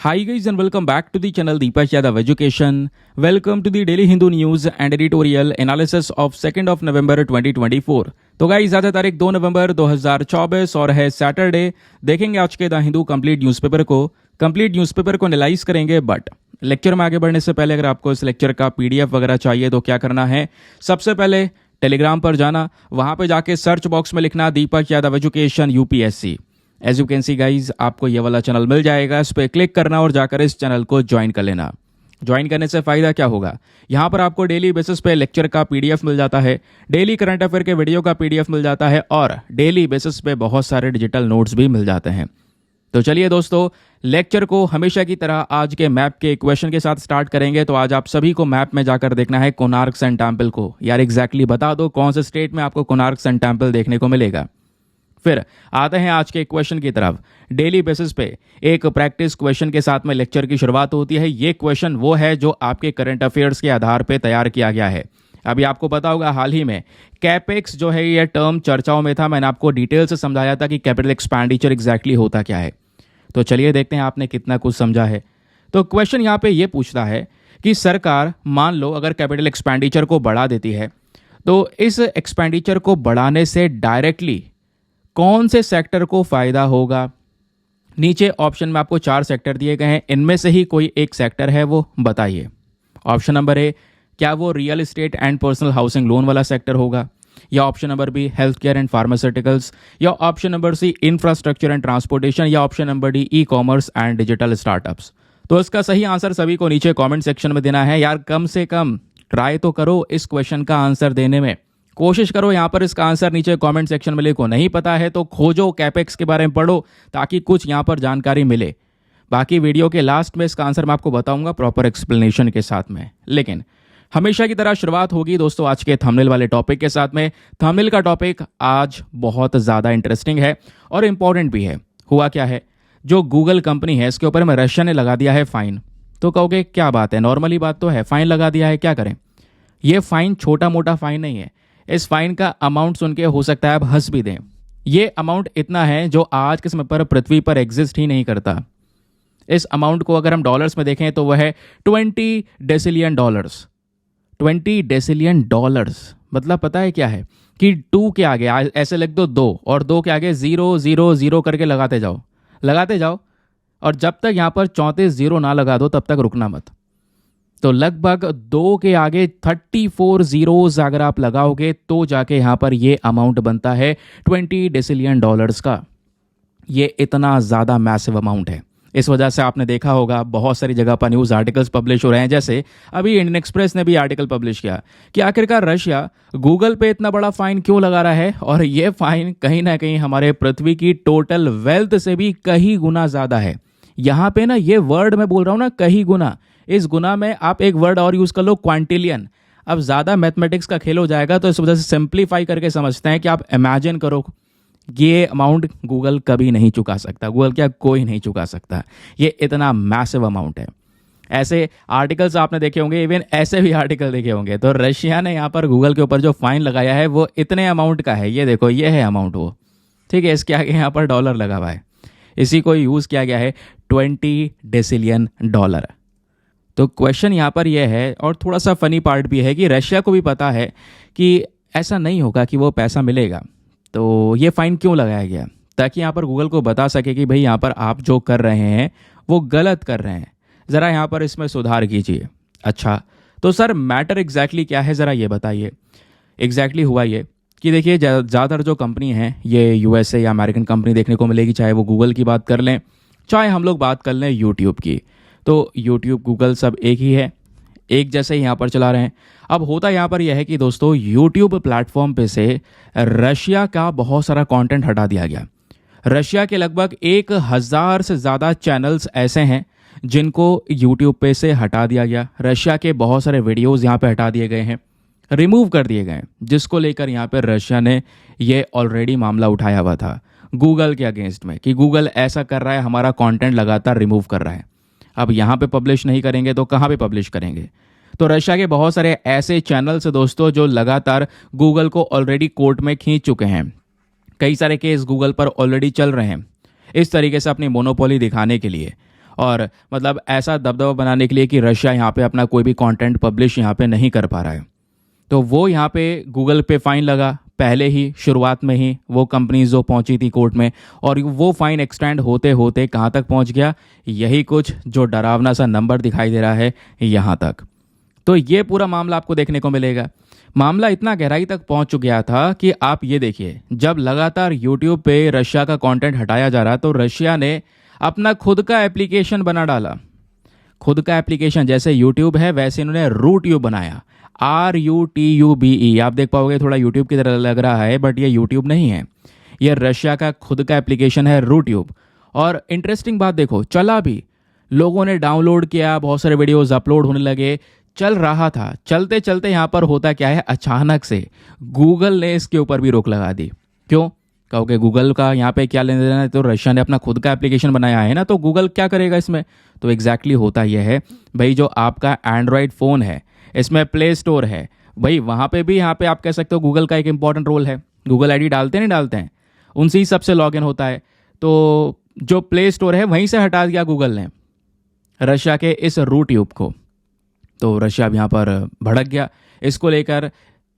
Hi guys and welcome back to the channel Deepak Yadav Education. Welcome to the Daily Hindu News and Editorial Analysis of 2nd of November 2024. तो guys आज है तारीख 2 नवंबर 2024 और है Saturday. देखेंगे आज के द हिंदू कंप्लीट न्यूज़पेपर को एनालाइज करेंगे। बट लेक्चर में आगे बढ़ने से पहले अगर आपको इस लेक्चर का पीडीएफ वगैरह चाहिए तो क्या करना है, सबसे पहले टेलीग्राम पर जाना, वहां पे जाके सर्च बॉक्स में लिखना Deepak Yadav education UPSC. As you can see guys आपको ये वाला चैनल मिल जाएगा, इस पर क्लिक करना और जाकर इस चैनल को ज्वाइन कर लेना। ज्वाइन करने से फ़ायदा क्या होगा, यहाँ पर आपको डेली बेसिस पे लेक्चर का पीडीएफ मिल जाता है, डेली करंट अफेयर के वीडियो का पीडीएफ मिल जाता है और डेली बेसिस पे बहुत सारे डिजिटल नोट्स भी मिल जाते हैं। तो चलिए दोस्तों, लेक्चर को हमेशा की तरह आज के मैप के इक्वेशन के साथ स्टार्ट करेंगे। तो आज आप सभी को मैप में जाकर देखना है कोणार्क सन टेम्पल को। यार एग्जैक्टली बता दो कौन से स्टेट में आपको कोणार्क सन टेम्पल देखने को मिलेगा। फिर आते हैं आज के क्वेश्चन की तरफ। डेली बेसिस पे एक प्रैक्टिस क्वेश्चन के साथ में लेक्चर की शुरुआत होती है। ये क्वेश्चन वो है जो आपके करंट अफेयर्स के आधार पे तैयार किया गया है। अभी आपको पता होगा हाल ही में कैपेक्स जो है ये टर्म चर्चाओं में था। मैंने आपको डिटेल से समझाया था कि कैपिटल एक्सपेंडिचर एग्जैक्टली होता क्या है। तो चलिए देखते हैं आपने कितना कुछ समझा है। तो क्वेश्चन यहाँ पे ये पूछता है कि सरकार मान लो अगर कैपिटल एक्सपेंडिचर को बढ़ा देती है तो इस एक्सपेंडिचर को बढ़ाने से डायरेक्टली कौन से सेक्टर को फायदा होगा। नीचे ऑप्शन में आपको 4 सेक्टर दिए गए हैं, इनमें से ही कोई एक सेक्टर है वो बताइए। ऑप्शन नंबर ए, क्या वो real estate and personal housing loan वाला सेक्टर होगा, या option number B health care and pharmaceuticals, या option number C infrastructure and transportation, या option number D e commerce and digital startups. तो इसका सही आंसर सभी को नीचे कमेंट सेक्शन में देना है। यार कम से कम ट्राई तो करो इस क्वेश्चन का आंसर देने में, कोशिश करो। यहाँ पर इसका आंसर नीचे कमेंट सेक्शन में लिखो। नहीं पता है तो खोजो, कैपेक्स के बारे में पढ़ो ताकि कुछ यहाँ पर जानकारी मिले। बाकी वीडियो के लास्ट में इसका आंसर मैं आपको बताऊंगा प्रॉपर एक्सप्लेनेशन के साथ में। लेकिन हमेशा की तरह शुरुआत होगी दोस्तों आज के थंबनेल वाले टॉपिक के साथ में। थंबनेल का टॉपिक आज बहुत ज़्यादा इंटरेस्टिंग है और इम्पॉर्टेंट भी है। हुआ क्या है, जो गूगल कंपनी है इसके ऊपर में रशिया ने लगा दिया है फाइन। तो कहोगे क्या बात है, नॉर्मली बात तो है, फाइन लगा दिया है, क्या करें। ये फाइन छोटा मोटा फाइन नहीं है। इस फाइन का अमाउंट सुन के हो सकता है आप हंस भी दें। ये अमाउंट इतना है जो आज के समय पर पृथ्वी पर एग्जिस्ट ही नहीं करता। इस अमाउंट को अगर हम डॉलर्स में देखें तो वह है 20 डेसिलियन डॉलर्स। 20 डेसिलियन डॉलर्स मतलब पता है क्या है कि 2 के आगे ऐसे लिख दो 2 और 2 के आगे 000 करके लगाते जाओ और जब तक यहाँ पर 34 जीरो ना लगा दो तब तक रुकना मत। तो लगभग 2 के आगे 34 जीरोस अगर आप लगाओगे तो जाके यहाँ पर ये अमाउंट बनता है 20 डेसिलियन डॉलर्स का। ये इतना ज़्यादा मैसिव अमाउंट है। इस वजह से आपने देखा होगा बहुत सारी जगह पर न्यूज़ आर्टिकल्स पब्लिश हो रहे हैं। जैसे अभी इंडियन एक्सप्रेस ने भी आर्टिकल पब्लिश किया कि आखिरकार रशिया गूगल पे इतना बड़ा फाइन क्यों लगा रहा है, और ये फाइन कहीं ना कहीं हमारे पृथ्वी की टोटल वेल्थ से भी कहीं गुना ज़्यादा है। यहाँ पे ना ये वर्ड मैं बोल रहा हूँ ना, कहीं गुना, इस गुना में आप एक वर्ड और यूज़ कर लो, क्वांटिलियन। अब ज़्यादा मैथमेटिक्स का खेल हो जाएगा तो इस वजह से सिंप्लीफाई करके समझते हैं कि आप इमेजिन करो ये अमाउंट गूगल कभी नहीं चुका सकता। गूगल क्या, कोई नहीं चुका सकता। ये इतना मैसिव अमाउंट है। ऐसे आर्टिकल्स आपने देखे होंगे, इवन ऐसे भी आर्टिकल देखे होंगे। तो रशिया ने यहाँ पर गूगल के ऊपर जो फाइन लगाया है वो इतने अमाउंट का है। ये देखो, ये है अमाउंट वो, ठीक है। इसके आगे यहाँ पर डॉलर लगा हुआ है, इसी को यूज़ किया गया है 20 डेसिलियन डॉलर। तो क्वेश्चन यहाँ पर यह है, और थोड़ा सा फनी पार्ट भी है कि रशिया को भी पता है कि ऐसा नहीं होगा कि वो पैसा मिलेगा। तो ये फ़ाइन क्यों लगाया गया, ताकि यहाँ पर गूगल को बता सके कि भाई यहाँ पर आप जो कर रहे हैं वो गलत कर रहे हैं, ज़रा यहाँ पर इसमें सुधार कीजिए। अच्छा तो सर मैटर एग्जैक्टली क्या है, ज़रा ये बताइए। एग्जैक्टली हुआ ये कि देखिए ज़्यादातर जो कंपनी हैं ये यूएसए या अमेरिकन कंपनी देखने को मिलेगी, चाहे वो गूगल की बात कर लें, चाहे हम लोग बात कर लें यूट्यूब की। तो यूट्यूब गूगल सब एक ही है, एक जैसे ही यहाँ पर चला रहे हैं। अब होता यहाँ पर यह है कि दोस्तों यूट्यूब प्लेटफॉर्म पे से रशिया का बहुत सारा कंटेंट हटा दिया गया। रशिया के लगभग 1000 से ज़्यादा चैनल्स ऐसे हैं जिनको यूट्यूब पे से हटा दिया गया। रशिया के बहुत सारे वीडियोज़ यहाँ पे हटा दिए गए हैं, रिमूव कर दिए गए हैं, जिसको लेकर यहाँ पर रशिया ने ये ऑलरेडी मामला उठाया हुआ था गूगल के अगेंस्ट में कि गूगल ऐसा कर रहा है, हमारा कंटेंट लगातार रिमूव कर रहा है। अब यहाँ पे पब्लिश नहीं करेंगे तो कहाँ पे पब्लिश करेंगे। तो रशिया के बहुत सारे ऐसे चैनल्स दोस्तों जो लगातार गूगल को ऑलरेडी कोर्ट में खींच चुके हैं। कई सारे केस गूगल पर ऑलरेडी चल रहे हैं इस तरीके से अपनी मोनोपोली दिखाने के लिए। और मतलब ऐसा दबदबा बनाने के लिए कि रशिया यहाँ पे अपना कोई भी कंटेंट पब्लिश यहाँ पे नहीं कर पा रहा है। तो वो यहाँ पे गूगल पे फाइन लगा पहले ही, शुरुआत में ही वो कंपनीज जो पहुंची थी कोर्ट में, और वो फाइन एक्सटेंड होते होते कहाँ तक पहुंच गया, यही कुछ जो डरावना सा नंबर दिखाई दे रहा है यहाँ तक। तो ये पूरा मामला आपको देखने को मिलेगा। मामला इतना गहराई तक पहुंच गया था कि आप ये देखिए, जब लगातार यूट्यूब पे रशिया का कंटेंट हटाया जा रहा तो रशिया ने अपना खुद का एप्लीकेशन बना डाला। खुद का एप्लीकेशन, जैसे यूट्यूब है वैसे इन्होंने रूट्यूब बनाया, RUTUBE। आप देख पाओगे थोड़ा यूट्यूब की तरह लग रहा है, बट ये यूट्यूब नहीं है, ये रशिया का खुद का एप्लीकेशन है रूट्यूब। और इंटरेस्टिंग बात देखो, चला भी, लोगों ने डाउनलोड किया, बहुत सारे वीडियोस अपलोड होने लगे, चल रहा था। चलते चलते यहाँ पर होता क्या है, अचानक से गूगल ने इसके ऊपर भी रोक लगा दी। क्यों? कहोगे गूगल का यहाँ पे क्या लेने देना है, तो रशिया ने अपना खुद का एप्लीकेशन बनाया है ना, तो गूगल क्या करेगा इसमें। तो एग्जैक्टली होता यह है भाई, जो आपका एंड्रॉयड फ़ोन है इसमें प्ले स्टोर है भाई, वहाँ पे भी यहाँ पे आप कह सकते हो गूगल का एक इंपॉर्टेंट रोल है। गूगल आईडी डालते नहीं डालते हैं, उनसे ही सबसे लॉगिन होता है। तो जो प्ले स्टोर है वहीं से हटा दिया गूगल ने रशिया के इस रूट्यूब को। तो रशिया अब यहाँ पर भड़क गया इसको लेकर।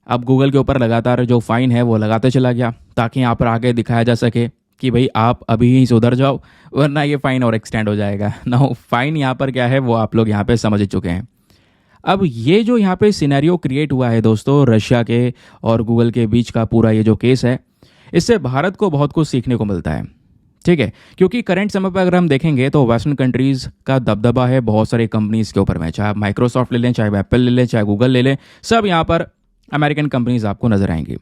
अब गूगल के ऊपर लगातार जो फाइन है वो लगाते चला गया, ताकि यहाँ पर आगे दिखाया जा सके कि भाई आप अभी ही सुधर जाओ, वरना ये फाइन और एक्सटेंड हो जाएगा ना। फाइन यहाँ पर क्या है वो आप लोग यहाँ पे समझ चुके हैं। अब ये जो यहाँ पे सिनेरियो क्रिएट हुआ है दोस्तों, रशिया के और गूगल के बीच का पूरा ये जो केस है, इससे भारत को बहुत कुछ सीखने को मिलता है। ठीक है, क्योंकि करंट समय पर अगर हम देखेंगे तो वेस्टर्न कंट्रीज़ का दबदबा है बहुत सारी कंपनीज़ के ऊपर में, चाहे आप माइक्रोसॉफ्ट ले लें, चाहे एप्पल ले लें, चाहे गूगल ले लें, सब यहाँ पर अमेरिकन कंपनीज आपको नजर आएंगी।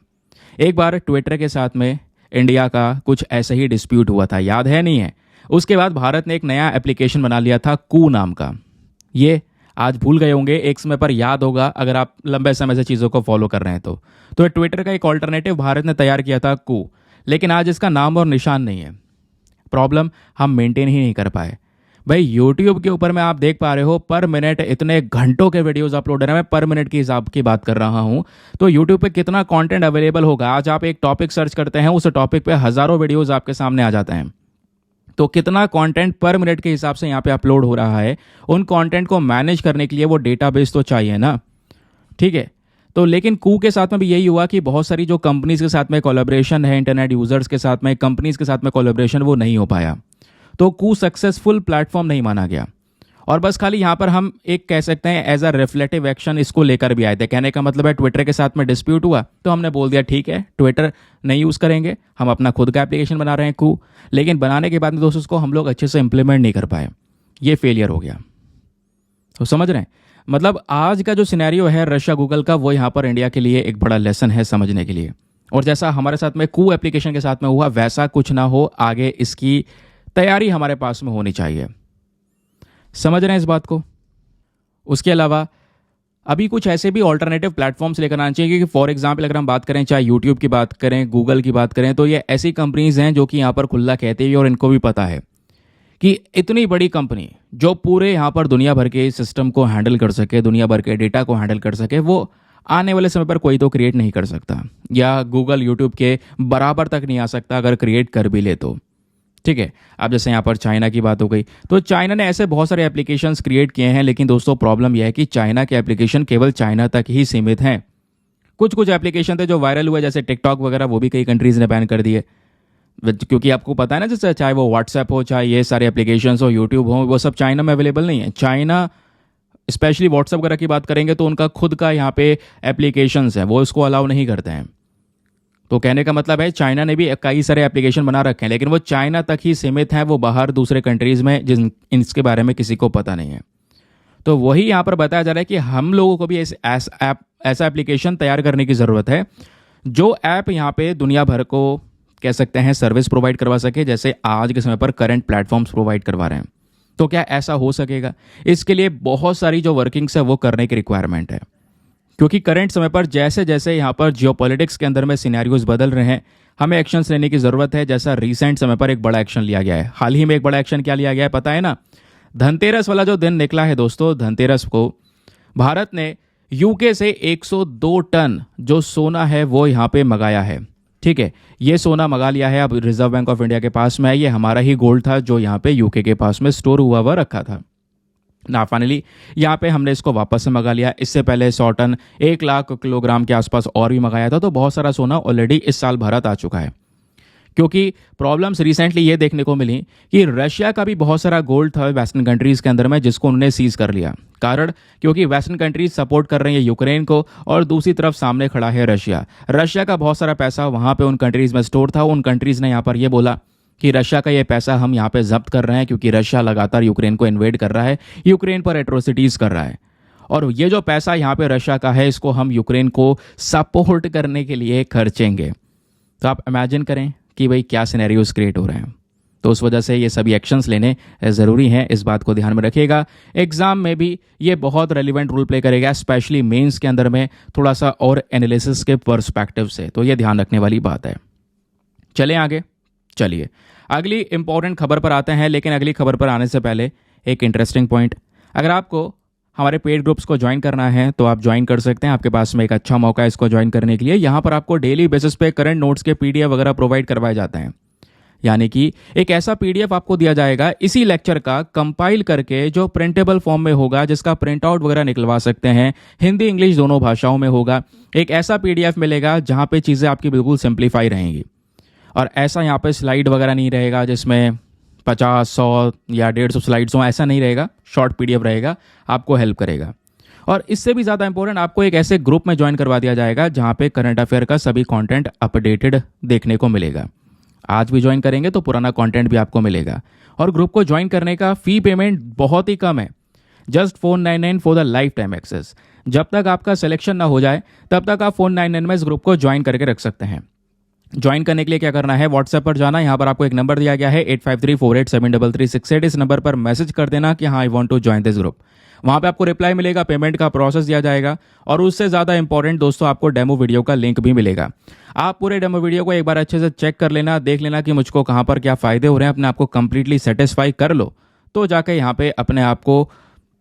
एक बार ट्विटर के साथ में इंडिया का कुछ ऐसा ही डिस्प्यूट हुआ था, याद है नहीं है? उसके बाद भारत ने एक नया एप्लीकेशन बना लिया था कू नाम का। ये आज भूल गए होंगे, एक समय पर याद होगा अगर आप लंबे समय से चीज़ों को फॉलो कर रहे हैं तो ट्विटर का एक ऑल्टरनेटिव भारत ने तैयार किया था कू, लेकिन आज इसका नाम और निशान नहीं है। प्रॉब्लम, हम मेंटेन ही नहीं कर पाए। भाई यूट्यूब के ऊपर में आप देख पा रहे हो पर मिनट इतने घंटों के वीडियोस अपलोड है, मैं पर मिनट के हिसाब की बात कर रहा हूं। तो यूट्यूब पे कितना कंटेंट अवेलेबल होगा, आज आप एक टॉपिक सर्च करते हैं, उस टॉपिक पे हज़ारों वीडियोस आपके सामने आ जाते हैं। तो कितना कंटेंट पर मिनट के हिसाब से यहाँ पे अपलोड हो रहा है, उन कंटेंट को मैनेज करने के लिए वो डेटाबेस तो चाहिए ना। ठीक है, तो लेकिन कू के साथ में भी यही हुआ कि बहुत सारी जो कंपनीज के साथ में कोलैबोरेशन है, इंटरनेट यूजर्स के साथ में, कंपनीज के साथ में कोलैबोरेशन, वो नहीं हो पाया। तो कू सक्सेसफुल प्लेटफॉर्म नहीं माना गया, और बस खाली यहाँ पर हम एक कह सकते हैं एज अ रिफ्लेक्टिव एक्शन इसको लेकर भी आए थे। कहने का मतलब है ट्विटर के साथ में डिस्प्यूट हुआ तो हमने बोल दिया ठीक है ट्विटर नहीं यूज़ करेंगे, हम अपना खुद का एप्लीकेशन बना रहे हैं कू। लेकिन बनाने के बाद में दोस्तों उसको हम लोग अच्छे से इंप्लीमेंट नहीं कर पाए, ये फेलियर हो गया। तो समझ रहे हैं, मतलब आज का जो सिनेरियो है रशिया गूगल का, वो यहाँ पर इंडिया के लिए एक बड़ा लेसन है समझने के लिए। और जैसा हमारे साथ में कू एप्लीकेशन के साथ में हुआ वैसा कुछ ना हो, आगे इसकी तैयारी हमारे पास में होनी चाहिए। समझ रहे हैं इस बात को? उसके अलावा अभी कुछ ऐसे भी ऑल्टरनेटिव प्लेटफॉर्म्स लेकर आना चाहिए, क्योंकि फॉर एग्जांपल अगर हम बात करें, चाहे यूट्यूब की बात करें, गूगल की बात करें, तो ये ऐसी कंपनीज हैं जो कि यहाँ पर खुला कहते हैं और इनको भी पता है कि इतनी बड़ी कंपनी जो पूरे यहाँ पर दुनिया भर के सिस्टम को हैंडल कर सके, दुनिया भर के डेटा को हैंडल कर सके, वो आने वाले समय पर कोई तो क्रिएट नहीं कर सकता, या गूगल यूट्यूब के बराबर तक नहीं आ सकता अगर क्रिएट कर भी ले तो। ठीक है, अब जैसे यहाँ पर चाइना की बात हो गई, तो चाइना ने ऐसे बहुत सारे एप्लीकेशंस क्रिएट किए हैं, लेकिन दोस्तों प्रॉब्लम यह है कि चाइना के एप्लीकेशन केवल चाइना तक ही सीमित हैं। कुछ कुछ एप्लीकेशन थे जो वायरल हुए, जैसे टिकटॉक वगैरह, वो भी कई कंट्रीज़ ने बैन कर दिए, क्योंकि आपको पता है ना, जैसे चाहे वो व्हाट्सएप हो, चाहे ये सारे एप्लीकेशंस हो, यूट्यूब हो, वो सब चाइना में अवेलेबल नहीं है। चाइना स्पेशली व्हाट्सएप वगैरह की बात करेंगे तो उनका खुद का यहाँ पे एप्लीकेशंस है, वो इसको अलाउ नहीं करते हैं। तो कहने का मतलब है चाइना ने भी कई सारे एप्लीकेशन बना रखे हैं, लेकिन वो चाइना तक ही सीमित हैं, वो बाहर दूसरे कंट्रीज़ में जिन इसके बारे में किसी को पता नहीं है। तो वही यहाँ पर बताया जा रहा है कि हम लोगों को भी ऐसा एप्लीकेशन तैयार करने की ज़रूरत है जो ऐप यहाँ पे दुनिया भर को कह सकते हैं सर्विस प्रोवाइड करवा सके, जैसे आज के समय पर करंट प्लेटफॉर्म्स प्रोवाइड करवा रहे हैं। तो क्या ऐसा हो सकेगा? इसके लिए बहुत सारी जो वर्किंग्स है वो करने की रिक्वायरमेंट है, क्योंकि करंट समय पर जैसे जैसे यहाँ पर जियोपॉलिटिक्स के अंदर में सिनेरियोज बदल रहे हैं, हमें एक्शंस लेने की ज़रूरत है। जैसा रिसेंट समय पर एक बड़ा एक्शन लिया गया है, हाल ही में एक बड़ा एक्शन क्या लिया गया है पता है ना? धनतेरस वाला जो दिन निकला है दोस्तों, धनतेरस को भारत ने यूके से 102 टन जो सोना है वो यहाँ पे मंगाया है। ठीक है, ये सोना मंगा लिया है, अब रिजर्व बैंक ऑफ इंडिया के पास में है, ये हमारा ही गोल्ड था जो यहाँ पे यूके के पास में स्टोर हुआ हुआ रखा था ना। फाइनली यहाँ पे हमने इसको वापस से मंगा लिया। इससे पहले 100 टन 1 लाख किलोग्राम के आसपास और भी मंगाया था, तो बहुत सारा सोना ऑलरेडी इस साल भारत आ चुका है। क्योंकि प्रॉब्लम्स रिसेंटली ये देखने को मिली कि रशिया का भी बहुत सारा गोल्ड था वेस्टर्न कंट्रीज़ के अंदर में, जिसको उन्होंने सीज कर लिया। कारण क्योंकि वेस्टर्न कंट्रीज सपोर्ट कर रही है यूक्रेन को, और दूसरी तरफ सामने खड़ा है रशिया। रशिया का बहुत सारा पैसा वहाँ पे उन कंट्रीज़ में स्टोर था। उन कंट्रीज़ ने यहाँ पर ये बोला कि रशिया का ये पैसा हम यहाँ पे जब्त कर रहे हैं, क्योंकि रशिया लगातार यूक्रेन को इन्वेड कर रहा है, यूक्रेन पर एट्रोसिटीज़ कर रहा है, और ये जो पैसा यहाँ पे रशिया का है इसको हम यूक्रेन को सपोर्ट करने के लिए खर्चेंगे। तो आप इमेजिन करें कि भाई क्या सिनेरियोज क्रिएट हो रहे हैं। तो उस वजह से ये सभी एक्शंस लेने ज़रूरी हैं, इस बात को ध्यान में रखिएगा। एग्जाम में भी ये बहुत रेलिवेंट रोल प्ले करेगा, स्पेशली मेंस के अंदर में थोड़ा सा और एनालिसिस के पर्सपेक्टिव से, तो ये ध्यान रखने वाली बात है। चलें आगे, चलिए अगली इंपॉर्टेंट खबर पर आते हैं। लेकिन अगली खबर पर आने से पहले एक इंटरेस्टिंग पॉइंट, अगर आपको हमारे पेड ग्रुप्स को ज्वाइन करना है तो आप ज्वाइन कर सकते हैं। आपके पास में एक अच्छा मौका है इसको ज्वाइन करने के लिए। यहाँ पर आपको डेली बेसिस पे करंट नोट्स के पीडीएफ वगैरह प्रोवाइड करवाए जाते हैं, यानी कि एक ऐसा पीडीएफ आपको दिया जाएगा इसी लेक्चर का कंपाइल करके, जो प्रिंटेबल फॉर्म में होगा, जिसका प्रिंट आउट वगैरह निकलवा सकते हैं, हिंदी इंग्लिश दोनों भाषाओं में होगा। एक ऐसा पीडीएफ मिलेगा जहाँ पे चीज़ें आपकी बिल्कुल सिंप्लीफाई रहेंगी, और ऐसा यहाँ पे स्लाइड वगैरह नहीं रहेगा जिसमें 50, 100 या 150 स्लाइड्स हों, ऐसा नहीं रहेगा। शॉर्ट पीडीएफ रहेगा, आपको हेल्प करेगा। और इससे भी ज़्यादा इंपॉर्टेंट, आपको एक ऐसे ग्रुप में ज्वाइन करवा दिया जाएगा जहाँ पे करंट अफेयर का सभी कंटेंट अपडेटेड देखने को मिलेगा। आज भी ज्वाइन करेंगे तो पुराना कंटेंट भी आपको मिलेगा। और ग्रुप को ज्वाइन करने का फ़ी पेमेंट बहुत ही कम है, just 499 for the life time access. जब तक आपका सिलेक्शन ना हो जाए तब तक आप 499 में इस ग्रुप को ज्वाइन करके रख सकते हैं। ज्वाइन करने के लिए क्या करना है, व्हाट्सएप पर जाना, यहाँ पर आपको एक नंबर दिया गया है 8534873368। इस नंबर पर मैसेज कर देना कि हाँ I want to join this group. वहाँ पे आपको रिप्लाई मिलेगा, पेमेंट का प्रोसेस दिया जाएगा, और उससे ज़्यादा इंपॉर्टेंट दोस्तों आपको डेमो वीडियो का लिंक भी मिलेगा। आप पूरे डेमो वीडियो को एक बार अच्छे से चेक कर लेना, देख लेना कि मुझको कहाँ पर क्या फ़ायदे हो रहे हैं, अपने आप को कंप्लीटली सेटिस्फाई कर लो, तो जाकर यहाँ पे अपने आप को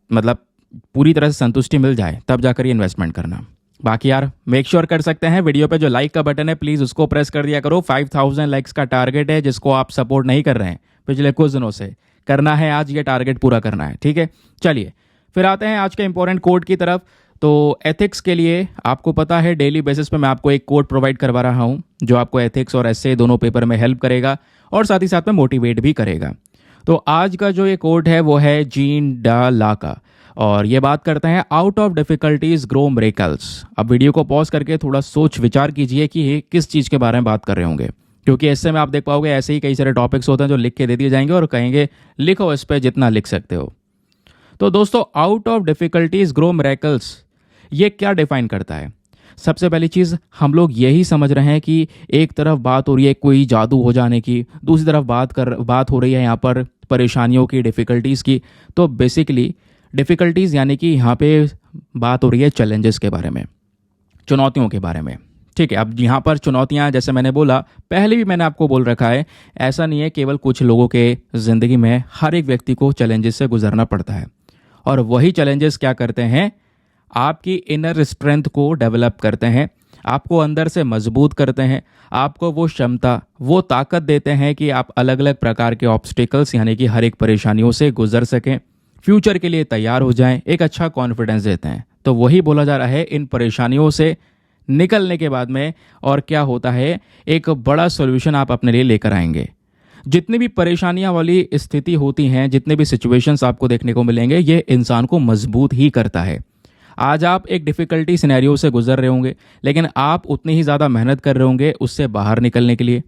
मतलब पूरी तरह से संतुष्टि मिल जाए, तब जाकर ये इन्वेस्टमेंट करना। बाकी यार मेक श्योर कर सकते हैं, वीडियो पे जो लाइक का बटन है प्लीज़ उसको प्रेस कर दिया करो। 5000 लाइक्स का टारगेट है जिसको आप सपोर्ट नहीं कर रहे हैं पिछले कुछ दिनों से, करना है आज, ये टारगेट पूरा करना है, ठीक है। चलिए फिर आते हैं आज के इंपॉर्टेंट कोड की तरफ। तो एथिक्स के लिए आपको पता है डेली बेसिस पे मैं आपको एक कोड प्रोवाइड करवा रहा हूँ जो आपको एथिक्स और एसए दोनों पेपर में हेल्प करेगा और साथ ही साथ में मोटिवेट भी करेगा। तो आज का जो ये कोड है वो है जीन डा ला का, और ये बात करते हैं out of difficulties grow miracles. अब वीडियो को पॉज करके थोड़ा सोच विचार कीजिए कि ये किस चीज़ के बारे में बात कर रहे होंगे, क्योंकि ऐसे में आप देख पाओगे ऐसे ही कई सारे टॉपिक्स होते हैं जो लिख के दे दिए जाएंगे और कहेंगे लिखो इस पर जितना लिख सकते हो। तो दोस्तों out of difficulties grow miracles ये क्या डिफाइन करता है? सबसे पहली चीज़ हम लोग यही समझ रहे हैं कि एक तरफ बात हो रही है कोई जादू हो जाने की, दूसरी तरफ बात हो रही है यहाँ पर परेशानियों की, डिफ़िकल्टीज़ की। तो बेसिकली डिफ़िकल्टीज़ यानी कि यहाँ पे बात हो रही है चैलेंजेस के बारे में, चुनौतियों के बारे में, ठीक है। अब यहाँ पर चुनौतियाँ जैसे मैंने बोला, पहले भी मैंने आपको बोल रखा है, ऐसा नहीं है केवल कुछ लोगों के ज़िंदगी में, हर एक व्यक्ति को चैलेंजेस से गुजरना पड़ता है। और वही चैलेंजेस क्या करते हैं, आपकी इनर स्ट्रेंथ को डेवलप करते हैं, आपको अंदर से मजबूत करते हैं, आपको वो क्षमता, वो ताकत देते हैं कि आप अलग अलग प्रकार के ऑब्स्टिकल्स यानी कि हर एक परेशानियों से गुजर सकें, फ्यूचर के लिए तैयार हो जाएं, एक अच्छा कॉन्फिडेंस देते हैं। तो वही बोला जा रहा है, इन परेशानियों से निकलने के बाद में और क्या होता है, एक बड़ा सॉल्यूशन आप अपने लिए लेकर आएंगे। जितनी भी परेशानियां वाली स्थिति होती हैं, जितने भी सिचुएशंस आपको देखने को मिलेंगे, ये इंसान को मजबूत ही करता है। आज आप एक डिफ़िकल्टी सिनेरियो से गुजर रहे होंगे, लेकिन आप उतनी ही ज़्यादा मेहनत कर रहे होंगे उससे बाहर निकलने के लिए,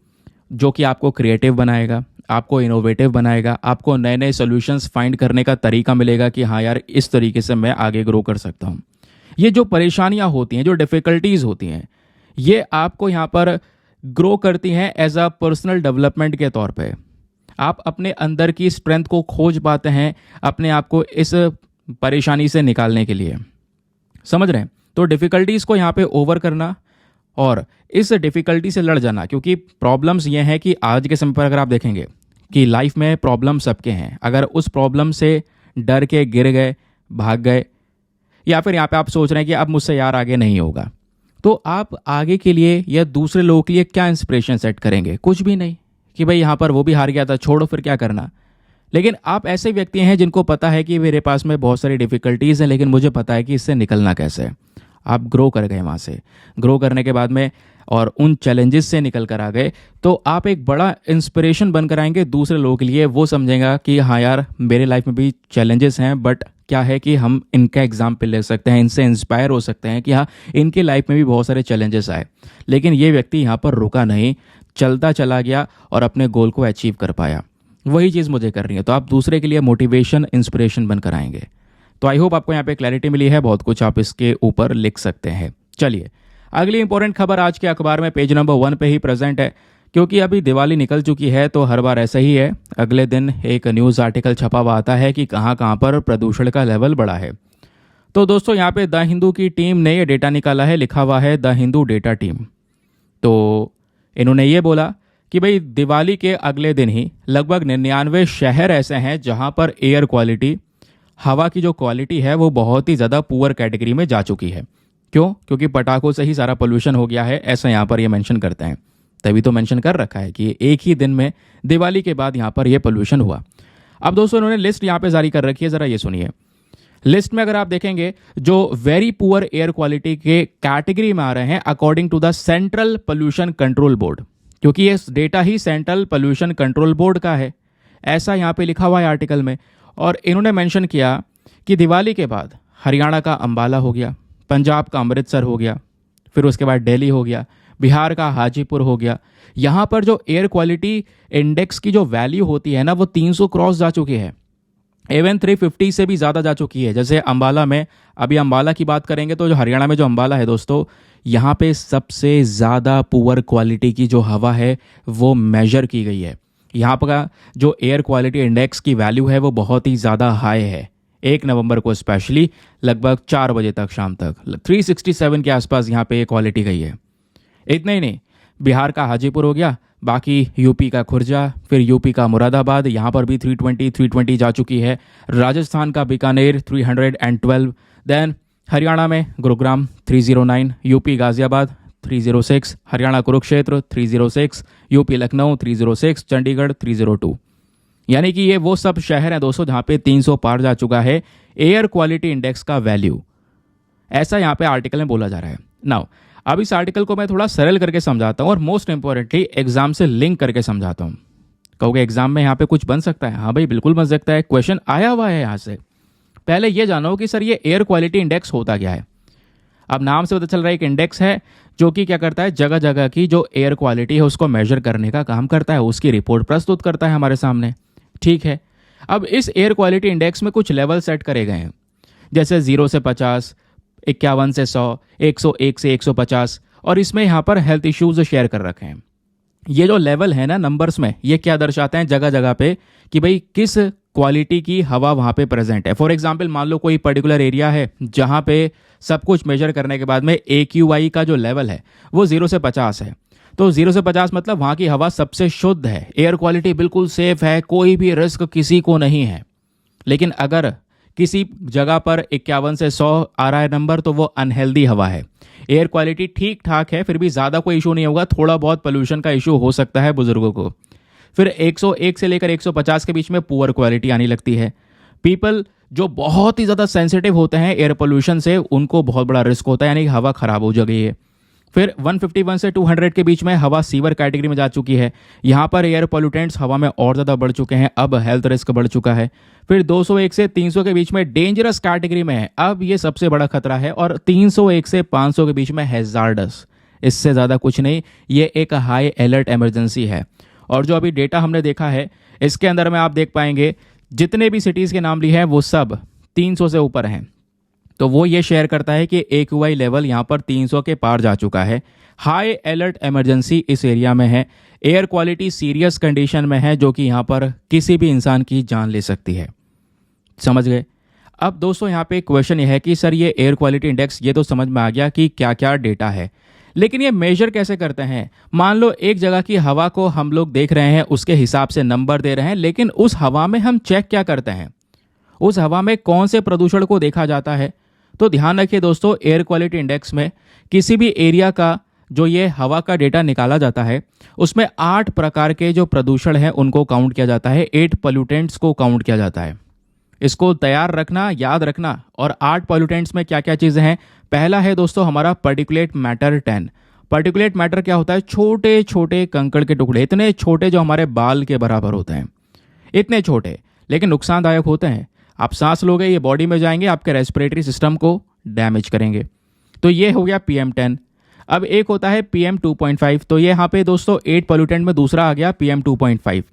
जो कि आपको क्रिएटिव बनाएगा, आपको इनोवेटिव बनाएगा, आपको नए नए सॉल्यूशंस फाइंड करने का तरीका मिलेगा कि हाँ यार इस तरीके से मैं आगे ग्रो कर सकता हूँ। ये जो परेशानियाँ होती हैं, जो डिफ़िकल्टीज़ होती हैं, ये आपको यहाँ पर ग्रो करती हैं एज अ पर्सनल डेवलपमेंट के तौर पे। आप अपने अंदर की स्ट्रेंथ को खोज पाते हैं अपने आप को इस परेशानी से निकालने के लिए, समझ रहे हैं। तो डिफ़िकल्टीज़ को यहाँ पे ओवर करना और इस डिफ़िकल्टी से लड़ जाना, क्योंकि प्रॉब्लम्स ये हैं कि आज के समय पर अगर आप देखेंगे कि लाइफ में प्रॉब्लम सबके हैं, अगर उस प्रॉब्लम से डर के गिर गए, भाग गए, या फिर यहाँ पे आप सोच रहे हैं कि अब मुझसे यार आगे नहीं होगा, तो आप आगे के लिए या दूसरे लोगों के लिए क्या इंस्पिरेशन सेट करेंगे? कुछ भी नहीं कि भाई यहाँ पर वो भी हार गया था, छोड़ो फिर क्या करना। लेकिन आप ऐसे व्यक्ति हैं जिनको पता है कि मेरे पास में बहुत सारी डिफ़िकल्टीज़ हैं, लेकिन मुझे पता है कि इससे निकलना कैसे है। आप ग्रो कर गए वहाँ से, ग्रो करने के बाद में और उन चैलेंजेस से निकल कर आ गए, तो आप एक बड़ा इंस्पिरेशन बनकर आएंगे दूसरे लोगों के लिए। वो समझेगा कि हाँ यार, मेरे लाइफ में भी चैलेंजेस हैं, बट क्या है कि हम इनका एग्जाम्पल ले सकते हैं, इनसे इंस्पायर हो सकते हैं कि हाँ, इनके लाइफ में भी बहुत सारे चैलेंजेस आए, लेकिन ये व्यक्ति यहाँ पर रुका नहीं, चलता चला गया और अपने गोल को अचीव कर पाया। वही चीज़ मुझे करनी है, तो आप दूसरे के लिए मोटिवेशन, इंस्पिरेशन बनकर आएंगे। तो आई होप आपको यहाँ पे क्लैरिटी मिली है, बहुत कुछ आप इसके ऊपर लिख सकते हैं। चलिए, अगली इंपॉर्टेंट खबर आज के अखबार में पेज नंबर 1 पे ही प्रेजेंट है, क्योंकि अभी दिवाली निकल चुकी है, तो हर बार ऐसा ही है, अगले दिन एक न्यूज़ आर्टिकल छपा हुआ आता है कि कहाँ कहाँ पर प्रदूषण का लेवल बढ़ा है। तो दोस्तों, यहाँ पे द हिंदू की टीम ने ये डेटा निकाला है, लिखा हुआ है द हिंदू डेटा टीम। तो इन्होंने ये बोला कि भाई दिवाली के अगले दिन ही लगभग 99 शहर ऐसे हैं जहाँ पर एयर क्वालिटी, हवा की जो क्वालिटी है वो बहुत ही ज़्यादा पुअर कैटेगरी में जा चुकी है। क्यों? क्योंकि पटाखों से ही सारा पोल्यूशन हो गया है, ऐसा यहाँ पर ये मेंशन करते हैं। तभी तो मेंशन कर रखा है कि एक ही दिन में दिवाली के बाद यहाँ पर ये पोल्यूशन हुआ। अब दोस्तों, इन्होंने लिस्ट यहाँ पे जारी कर रखी है, ज़रा ये सुनिए। लिस्ट में अगर आप देखेंगे, जो वेरी पुअर एयर क्वालिटी के कैटेगरी में आ रहे हैं according to the Central Pollution Control Board, क्योंकि ये डेटा ही सेंट्रल पोल्यूशन कंट्रोल बोर्ड का है, ऐसा यहाँ पे लिखा हुआ है आर्टिकल में। और इन्होंने मेंशन किया कि दिवाली के बाद हरियाणा का अंबाला हो गया, पंजाब का अमृतसर हो गया, फिर उसके बाद दिल्ली हो गया, बिहार का हाजीपुर हो गया। यहाँ पर जो एयर क्वालिटी इंडेक्स की जो वैल्यू होती है ना, वो 300 क्रॉस जा चुकी है, इवन 350 से भी ज़्यादा जा चुकी है। जैसे अंबाला में, अभी अंबाला की बात करेंगे तो जो हरियाणा में जो अंबाला है दोस्तों, यहाँ पे सबसे ज़्यादा पुअर क्वालिटी की जो हवा है वो मेजर की गई है। यहाँ पर का जो एयर क्वालिटी इंडेक्स की वैल्यू है वो बहुत ही ज़्यादा हाई है। 1 नवंबर को स्पेशली लगभग 4 बजे तक, शाम तक 367 के आसपास यहाँ पे क्वालिटी गई है। इतना ही नहीं, बिहार का हाजीपुर हो गया, बाकी यूपी का खुर्जा, फिर यूपी का मुरादाबाद, यहाँ पर भी 320 जा चुकी है। राजस्थान का बीकानेर 312, देन हरियाणा में गुरुग्राम 309, यूपी गाजियाबाद 306, हरियाणा कुरुक्षेत्र 306, यूपी लखनऊ 306, चंडीगढ़ 302। यानी कि ये वो सब शहर हैं दोस्तों जहाँ पे 300 पार जा चुका है एयर क्वालिटी इंडेक्स का वैल्यू, ऐसा यहाँ पे आर्टिकल में बोला जा रहा है। नाउ अब इस आर्टिकल को मैं थोड़ा सरल करके समझाता हूँ और मोस्ट इंपॉर्टेंटली एग्जाम से लिंक करके समझाता हूँ। कहोगे एग्जाम में यहाँ पे कुछ बन सकता है? हाँ भाई, बिल्कुल बन सकता है, क्वेश्चन आया हुआ है यहाँ से। पहले ये जानो कि सर ये एयर क्वालिटी इंडेक्स होता क्या है। अब नाम से पता चल रहा है एक इंडेक्स है जो कि क्या करता है, जगह जगह की जो एयर क्वालिटी है उसको मेजर करने का काम करता है, उसकी रिपोर्ट प्रस्तुत करता है हमारे सामने। ठीक है, अब इस एयर क्वालिटी इंडेक्स में कुछ लेवल सेट करे गए हैं, जैसे 0 से 50, 51 से 100, 101 से 150, और इसमें यहाँ पर हेल्थ इश्यूज शेयर कर रखे हैं। ये जो लेवल है ना नंबर्स में, ये क्या दर्शाते हैं जगह जगह पे कि भाई किस क्वालिटी की हवा वहाँ पे प्रेजेंट है। फॉर एग्जांपल, मान लो कोई पर्टिकुलर एरिया है जहाँ पे सब कुछ मेजर करने के बाद में AQI का जो लेवल है वो 0 से 50 है, तो 0 से 50 मतलब वहाँ की हवा सबसे शुद्ध है, एयर क्वालिटी बिल्कुल सेफ है, कोई भी रिस्क किसी को नहीं है। लेकिन अगर किसी जगह पर 51 से 100 आ रहा है नंबर, तो वो अनहेल्दी हवा है। एयर क्वालिटी ठीक ठाक है, फिर भी ज़्यादा कोई इशू नहीं होगा, थोड़ा बहुत पोल्यूशन का इशू हो सकता है बुजुर्गों को। फिर 101 से लेकर 150 के बीच में पुअर क्वालिटी आने लगती है। पीपल जो बहुत ही ज़्यादा सेंसिटिव होते हैं एयर पोल्यूशन से, उनको बहुत बड़ा रिस्क होता है, यानी कि हवा ख़राब हो गई है। फिर 151 से 200 के बीच में हवा सीवर कैटेगरी में जा चुकी है, यहाँ पर एयर पोल्यूटेंट्स हवा में और ज़्यादा बढ़ चुके हैं, अब हेल्थ रिस्क बढ़ चुका है। फिर 201 से 300 के बीच में डेंजरस कैटेगरी में है, अब ये सबसे बड़ा खतरा है। और 301 से 500 के बीच में हैजार्डस, इससे ज़्यादा कुछ नहीं, ये एक हाई अलर्ट इमरजेंसी है। और जो अभी डेटा हमने देखा है इसके अंदर में आप देख पाएंगे जितने भी सिटीज़ के नाम लिए हैं वो सब 300 से ऊपर हैं, तो वो ये शेयर करता है कि AQI लेवल यहाँ पर 300 के पार जा चुका है। हाई अलर्ट इमरजेंसी इस एरिया में है, एयर क्वालिटी सीरियस कंडीशन में है, जो कि यहाँ पर किसी भी इंसान की जान ले सकती है। समझ गए? अब दोस्तों यहाँ पे क्वेश्चन ये है कि सर ये एयर क्वालिटी इंडेक्स, ये तो समझ में आ गया कि क्या क्या डेटा है, लेकिन ये मेजर कैसे करते हैं? मान लो एक जगह की हवा को हम लोग देख रहे हैं, उसके हिसाब से नंबर दे रहे हैं, लेकिन उस हवा में हम चेक क्या करते हैं, उस हवा में कौन से प्रदूषण को देखा जाता है? तो ध्यान रखिए दोस्तों, एयर क्वालिटी इंडेक्स में किसी भी एरिया का जो ये हवा का डेटा निकाला जाता है उसमें 8 प्रकार के जो प्रदूषण हैं उनको काउंट किया जाता है, 8 पोल्यूटेंट्स को काउंट किया जाता है। इसको तैयार रखना, याद रखना। और 8 पोल्यूटेंट्स में क्या क्या चीज़ें हैं? पहला है दोस्तों हमारा पार्टिकुलेट मैटर 10। पार्टिकुलेट मैटर क्या होता है? छोटे छोटे कंकड़ के टुकड़े, इतने छोटे जो हमारे बाल के बराबर होते हैं, इतने छोटे लेकिन नुकसानदायक होते हैं। आप सांस लोगे, ये बॉडी में जाएंगे, आपके रेस्पिरेटरी सिस्टम को डैमेज करेंगे। तो ये हो गया PM10। अब एक होता है PM2.5। तो ये यहाँ पे दोस्तों 8 पोल्यूटेंट में दूसरा आ गया PM2.5।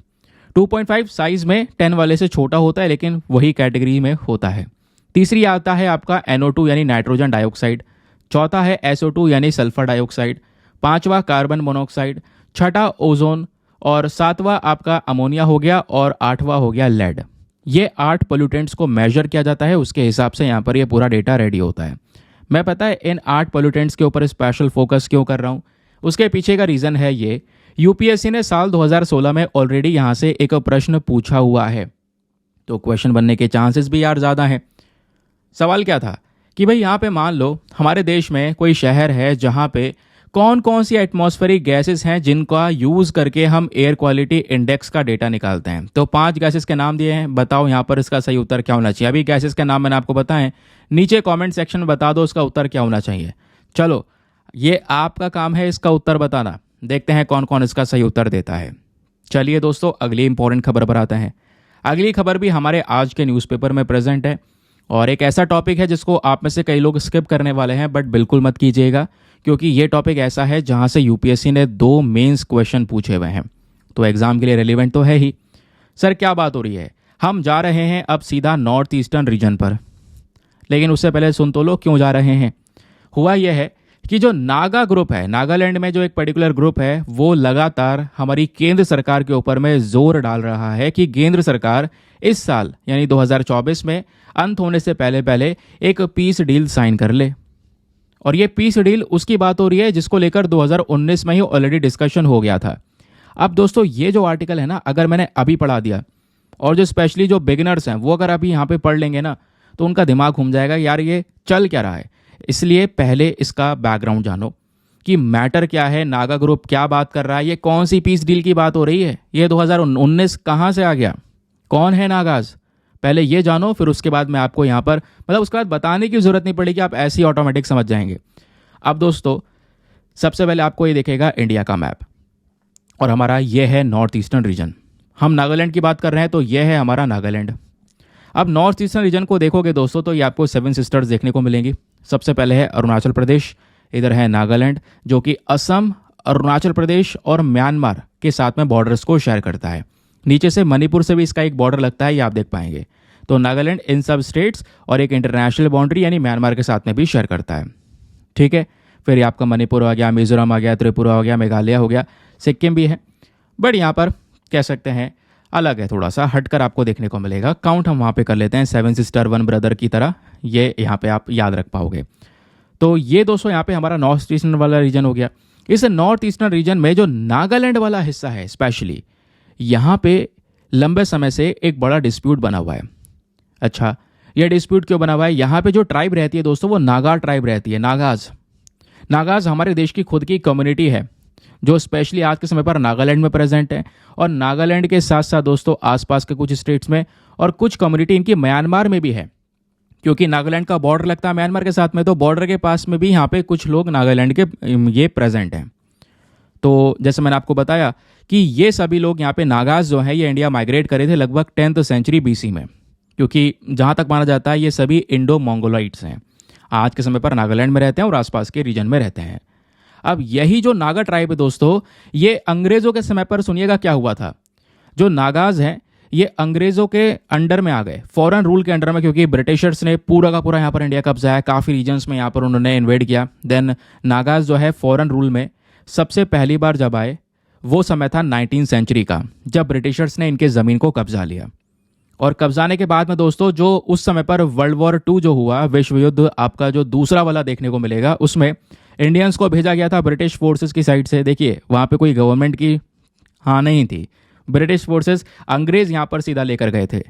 2.5 साइज में 10 वाले से छोटा होता है लेकिन वही कैटेगरी में होता है। तीसरी आता है आपका NO2 यानी नाइट्रोजन डाइऑक्साइड। चौथा है SO2 यानी सल्फर डाइऑक्साइड। पांचवा कार्बन मोनोऑक्साइड। छठा ओजोन। और सातवां आपका अमोनिया हो गया। और आठवां हो गया लेड। ये 8 पोल्यूटेंट्स को मेजर किया जाता है, उसके हिसाब से यहाँ पर ये पूरा डेटा रेडी होता है। मैं पता है इन 8 पोल्यूटेंट्स के ऊपर स्पेशल फोकस क्यों कर रहा हूँ, उसके पीछे का रीज़न है ये, यूपीएससी ने साल 2016 में ऑलरेडी यहाँ से एक प्रश्न पूछा हुआ है, तो क्वेश्चन बनने के चांसेस भी यार ज़्यादा हैं। सवाल क्या था कि भाई यहाँ पे मान लो हमारे देश में कोई शहर है जहाँ पे कौन कौन सी एटमॉस्फेरिक गैसेस हैं जिनका यूज़ करके हम एयर क्वालिटी इंडेक्स का डेटा निकालते हैं। तो 5 गैसेस के नाम दिए हैं, बताओ यहाँ पर इसका सही उत्तर क्या होना चाहिए। अभी गैसेस के नाम मैंने आपको बताएं, नीचे कमेंट सेक्शन में बता दो इसका उत्तर क्या होना चाहिए। चलो ये आपका काम है इसका उत्तर बताना, देखते हैं कौन कौन इसका सही उत्तर देता है। चलिए दोस्तों अगली इंपॉर्टेंट खबर पर आते हैं। अगली खबर भी हमारे आज के न्यूज़पेपर में प्रेजेंट है और एक ऐसा टॉपिक है जिसको आप में से कई लोग स्किप करने वाले हैं, बट बिल्कुल मत कीजिएगा क्योंकि ये टॉपिक ऐसा है जहां से यूपीएससी ने 2 मेंस क्वेश्चन पूछे हुए हैं, तो एग्जाम के लिए रेलिवेंट तो है ही। सर क्या बात हो रही है, हम जा रहे हैं अब सीधा नॉर्थ ईस्टर्न रीजन पर, लेकिन उससे पहले सुन तो लो क्यों जा रहे हैं। हुआ यह है कि जो नागा ग्रुप है, नागालैंड में जो एक पर्टिकुलर ग्रुप है, वो लगातार हमारी केंद्र सरकार के ऊपर में जोर डाल रहा है कि केंद्र सरकार इस साल यानी 2024 में अंत होने से पहले पहले एक पीस डील साइन कर ले। और ये पीस डील उसकी बात हो रही है जिसको लेकर 2019 में ही ऑलरेडी डिस्कशन हो गया था। अब दोस्तों ये जो आर्टिकल है ना, अगर मैंने अभी पढ़ा दिया और जो स्पेशली जो बिगिनर्स हैं वो अगर अभी यहाँ पे पढ़ लेंगे ना तो उनका दिमाग घूम जाएगा, यार ये चल क्या रहा है। इसलिए पहले इसका बैकग्राउंड जानो कि मैटर क्या है, नागा ग्रुप क्या बात कर रहा है, ये कौन सी पीस डील की बात हो रही है, ये 2019 कहाँ से आ गया, कौन है नागाज, पहले ये जानो। फिर उसके बाद मैं आपको यहाँ पर मतलब उसके बाद बताने की जरूरत नहीं पड़ेगी, आप ऐसे ही ऑटोमेटिक समझ जाएंगे। अब दोस्तों सबसे पहले आपको ये देखेगा इंडिया का मैप और हमारा ये है नॉर्थ ईस्टर्न रीजन। हम नागालैंड की बात कर रहे हैं तो ये है हमारा नागालैंड। अब नॉर्थ ईस्टर्न रीजन को देखोगे दोस्तों तो ये आपको 7 सिस्टर्स देखने को मिलेंगी। सबसे पहले है अरुणाचल प्रदेश, इधर है नागालैंड जो कि असम, अरुणाचल प्रदेश और म्यांमार के साथ में बॉर्डर्स को शेयर करता है। नीचे से मणिपुर से भी इसका एक बॉर्डर लगता है, ये आप देख पाएंगे। तो नागालैंड इन सब स्टेट्स और एक इंटरनेशनल बाउंड्री यानी म्यांमार के साथ में भी शेयर करता है, ठीक है। फिर ये आपका मणिपुर आ गया, मिजोरम आ गया, त्रिपुरा हो गया, मेघालय हो गया, सिक्किम भी है, बट यहाँ पर कह सकते हैं अलग है, थोड़ा सा हटकर आपको देखने को मिलेगा। काउंट हम वहाँ पे कर लेते हैं 7 सिस्टर 1 ब्रदर की तरह, ये यहाँ पे आप याद रख पाओगे। तो ये दोस्तों यहाँ पे हमारा नॉर्थ ईस्टर्न वाला रीजन हो गया। इस नॉर्थ ईस्टर्न रीजन में जो नागालैंड वाला हिस्सा है स्पेशली, यहाँ पे लंबे समय से एक बड़ा डिस्प्यूट बना हुआ है। अच्छा, ये डिस्प्यूट क्यों बना हुआ है? यहाँ पे जो ट्राइब रहती है दोस्तों वो नागा ट्राइब रहती है, नागाज। नागाज हमारे देश की खुद की कम्युनिटी है जो स्पेशली आज के समय पर नागालैंड में प्रेजेंट है और नागालैंड के साथ साथ दोस्तों आसपास के कुछ स्टेट्स में और कुछ कम्युनिटी इनकी म्यांमार में भी है, क्योंकि नागालैंड का बॉर्डर लगता है म्यांमार के साथ में, तो बॉर्डर के पास में भी यहाँ पे कुछ लोग नागालैंड के ये प्रेजेंट हैं। तो जैसे मैंने आपको बताया कि ये सभी लोग यहाँ पे नागाज जो है ये इंडिया माइग्रेट करे थे लगभग 10th सेंचुरी BC में, क्योंकि जहाँ तक माना जाता है ये सभी इंडो मंगोलॉइड्स हैं, आज के समय पर नागालैंड में रहते हैं और आसपास के रीजन में रहते हैं। अब यही जो नागा ट्राइब है दोस्तों, ये अंग्रेजों के समय पर सुनिएगा क्या हुआ था। जो नागाज हैं ये अंग्रेजों के अंडर में आ गए, फॉरेन रूल के अंडर में, क्योंकि ब्रिटिशर्स ने पूरा का पूरा यहाँ पर इंडिया कब्जा है, काफ़ी रीजन्स में यहाँ पर उन्होंने इन्वेड किया। देन नागाज जो है फॉरेन रूल में सबसे पहली बार जब आए वो समय था 19th सेंचुरी का, जब ब्रिटिशर्स ने इनके ज़मीन को कब्जा लिया। और कब्जाने के बाद में दोस्तों जो उस समय पर वर्ल्ड वॉर 2 जो हुआ, विश्व युद्ध आपका जो दूसरा वाला देखने को मिलेगा, उसमें इंडियंस को भेजा गया था ब्रिटिश फोर्सेस की साइड से। देखिए वहाँ पे कोई गवर्नमेंट की हाँ नहीं थी, ब्रिटिश फोर्सेस अंग्रेज यहाँ पर सीधा लेकर गए थे।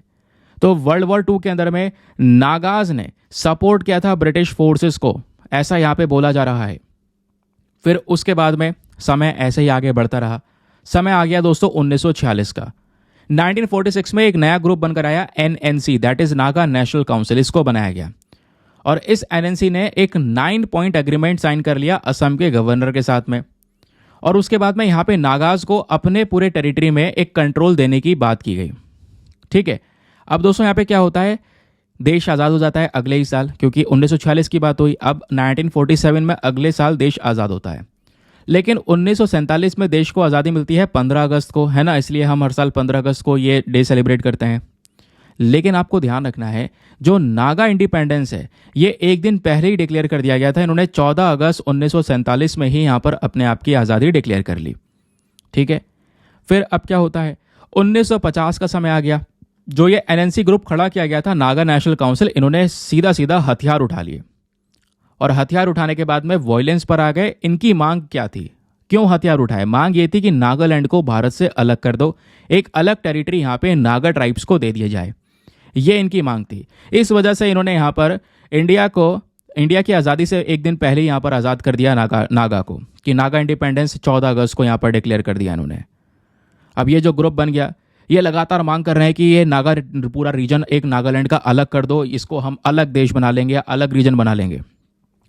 तो वर्ल्ड वॉर 2 के अंदर में नागाज ने सपोर्ट किया था ब्रिटिश फोर्सेस को, ऐसा यहाँ पे बोला जा रहा है। फिर उसके बाद में समय ऐसे ही आगे बढ़ता रहा। समय आ गया दोस्तों 1946 का। 1946 में एक नया ग्रुप बनकर आया NNC, that is Naga national council, इसको बनाया गया। और इस एनएनसी ने एक 9 पॉइंट एग्रीमेंट साइन कर लिया असम के गवर्नर के साथ में। और उसके बाद में यहाँ पे नागाज को अपने पूरे टेरिटरी में एक कंट्रोल देने की बात की गई। ठीक है, अब दोस्तों यहाँ पे क्या होता है, देश आज़ाद हो जाता है अगले ही साल, क्योंकि 1946 की बात हुई। अब 1947 में अगले साल देश आज़ाद होता है। लेकिन 1947 में देश को आज़ादी मिलती है 15 अगस्त को, है ना, इसलिए हम हर साल 15 अगस्त को ये डे सेलिब्रेट करते हैं। लेकिन आपको ध्यान रखना है, जो नागा इंडिपेंडेंस है ये एक दिन पहले ही डिक्लेयर कर दिया गया था। इन्होंने 14 अगस्त 1947 में ही यहाँ पर अपने आप की आज़ादी डिक्लेयर कर ली। ठीक है, फिर अब क्या होता है, 1950 का समय आ गया। जो ये एनएनसी ग्रुप खड़ा किया गया था नागा नेशनल काउंसिल, इन्होंने सीधा सीधा हथियार उठा लिए। और हथियार उठाने के बाद में वॉयलेंस पर आ गए। इनकी मांग क्या थी, क्यों हथियार उठाए? मांग ये थी कि नागालैंड को भारत से अलग कर दो, एक अलग टेरिटरी यहाँ पे नागा ट्राइब्स को दे दिया जाए, ये इनकी मांग थी। इस वजह से इन्होंने यहाँ पर इंडिया की आज़ादी से एक दिन पहले यहाँ पर आज़ाद कर दिया नागा को, कि नागा इंडिपेंडेंस 14 अगस्त को यहाँ पर डिक्लेयर कर दिया इन्होंने। अब ये जो ग्रुप बन गया, ये लगातार मांग कर रहे हैं कि ये नागा पूरा रीजन एक नागालैंड का अलग कर दो, इसको हम अलग देश बना लेंगे, अलग रीजन बना लेंगे,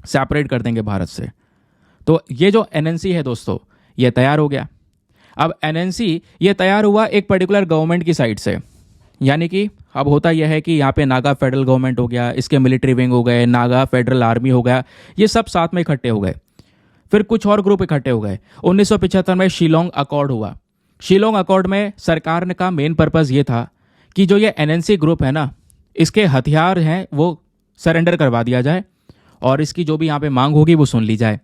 सेपरेट कर देंगे भारत से। तो ये जो एनएनसी है दोस्तों, ये तैयार हो गया। अब एनएनसी ये तैयार हुआ एक पर्टिकुलर गवर्नमेंट की साइड से, यानी कि अब होता यह है कि यहाँ पे नागा फेडरल गवर्नमेंट हो गया, इसके मिलिट्री विंग हो गए, नागा फेडरल आर्मी हो गया, ये सब साथ में इकट्ठे हो गए। फिर कुछ और ग्रुप इकट्ठे हो गए। 1975 में शिलोंग अकॉर्ड हुआ। शिलोंग अकॉर्ड में सरकार का मेन पर्पज़ ये था कि जो ये एनएनसी ग्रुप है ना, इसके हथियार हैं वो सरेंडर करवा दिया जाए और इसकी जो भी यहाँ पे मांग होगी वो सुन ली जाए।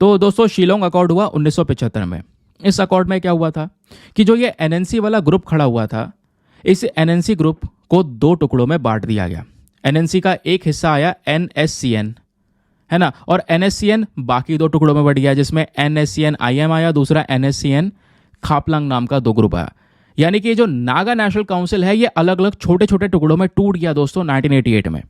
तो दोस्तों शिलोंग अकॉर्ड हुआ 1975 में। इस अकॉर्ड में क्या हुआ था कि जो ये एनएनसी वाला ग्रुप खड़ा हुआ था, इस एनएनसी ग्रुप को 2 टुकड़ों में बांट दिया गया। एनएनसी का एक हिस्सा आया एनएससीएन, है ना, और एनएससीएन बाकी 2 टुकड़ों में बट गया, जिसमें एनएससीएन आईएम आया, दूसरा एनएससीएन खापलांग नाम का 2 ग्रुप आया। यानी कि जो नागा नेशनल काउंसिल है ये अलग अलग छोटे छोटे टुकड़ों में टूट गया दोस्तों 1988 में।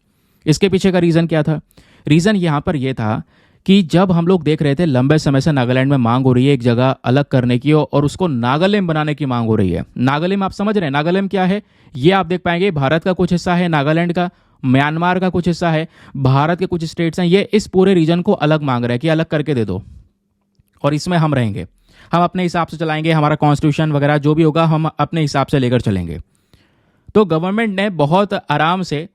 इसके पीछे का रीज़न क्या था? रीज़न यहाँ पर यह था कि जब हम लोग देख रहे थे लंबे समय से नागालैंड में मांग हो रही है एक जगह अलग करने की, और उसको नागालैंड बनाने की मांग हो रही है। नागालैंड आप समझ रहे हैं नागालैंड क्या है? ये आप देख पाएंगे भारत का कुछ हिस्सा है नागालैंड का, म्यांमार का कुछ हिस्सा है, भारत के कुछ स्टेट्स हैं। ये इस पूरे रीजन को अलग मांग रहे हैं कि अलग करके दे दो और इसमें हम रहेंगे, हम अपने हिसाब से चलाएंगे, हमारा कॉन्स्टिट्यूशन वगैरह जो भी होगा हम अपने हिसाब से लेकर चलेंगे। तो गवर्नमेंट ने बहुत आराम से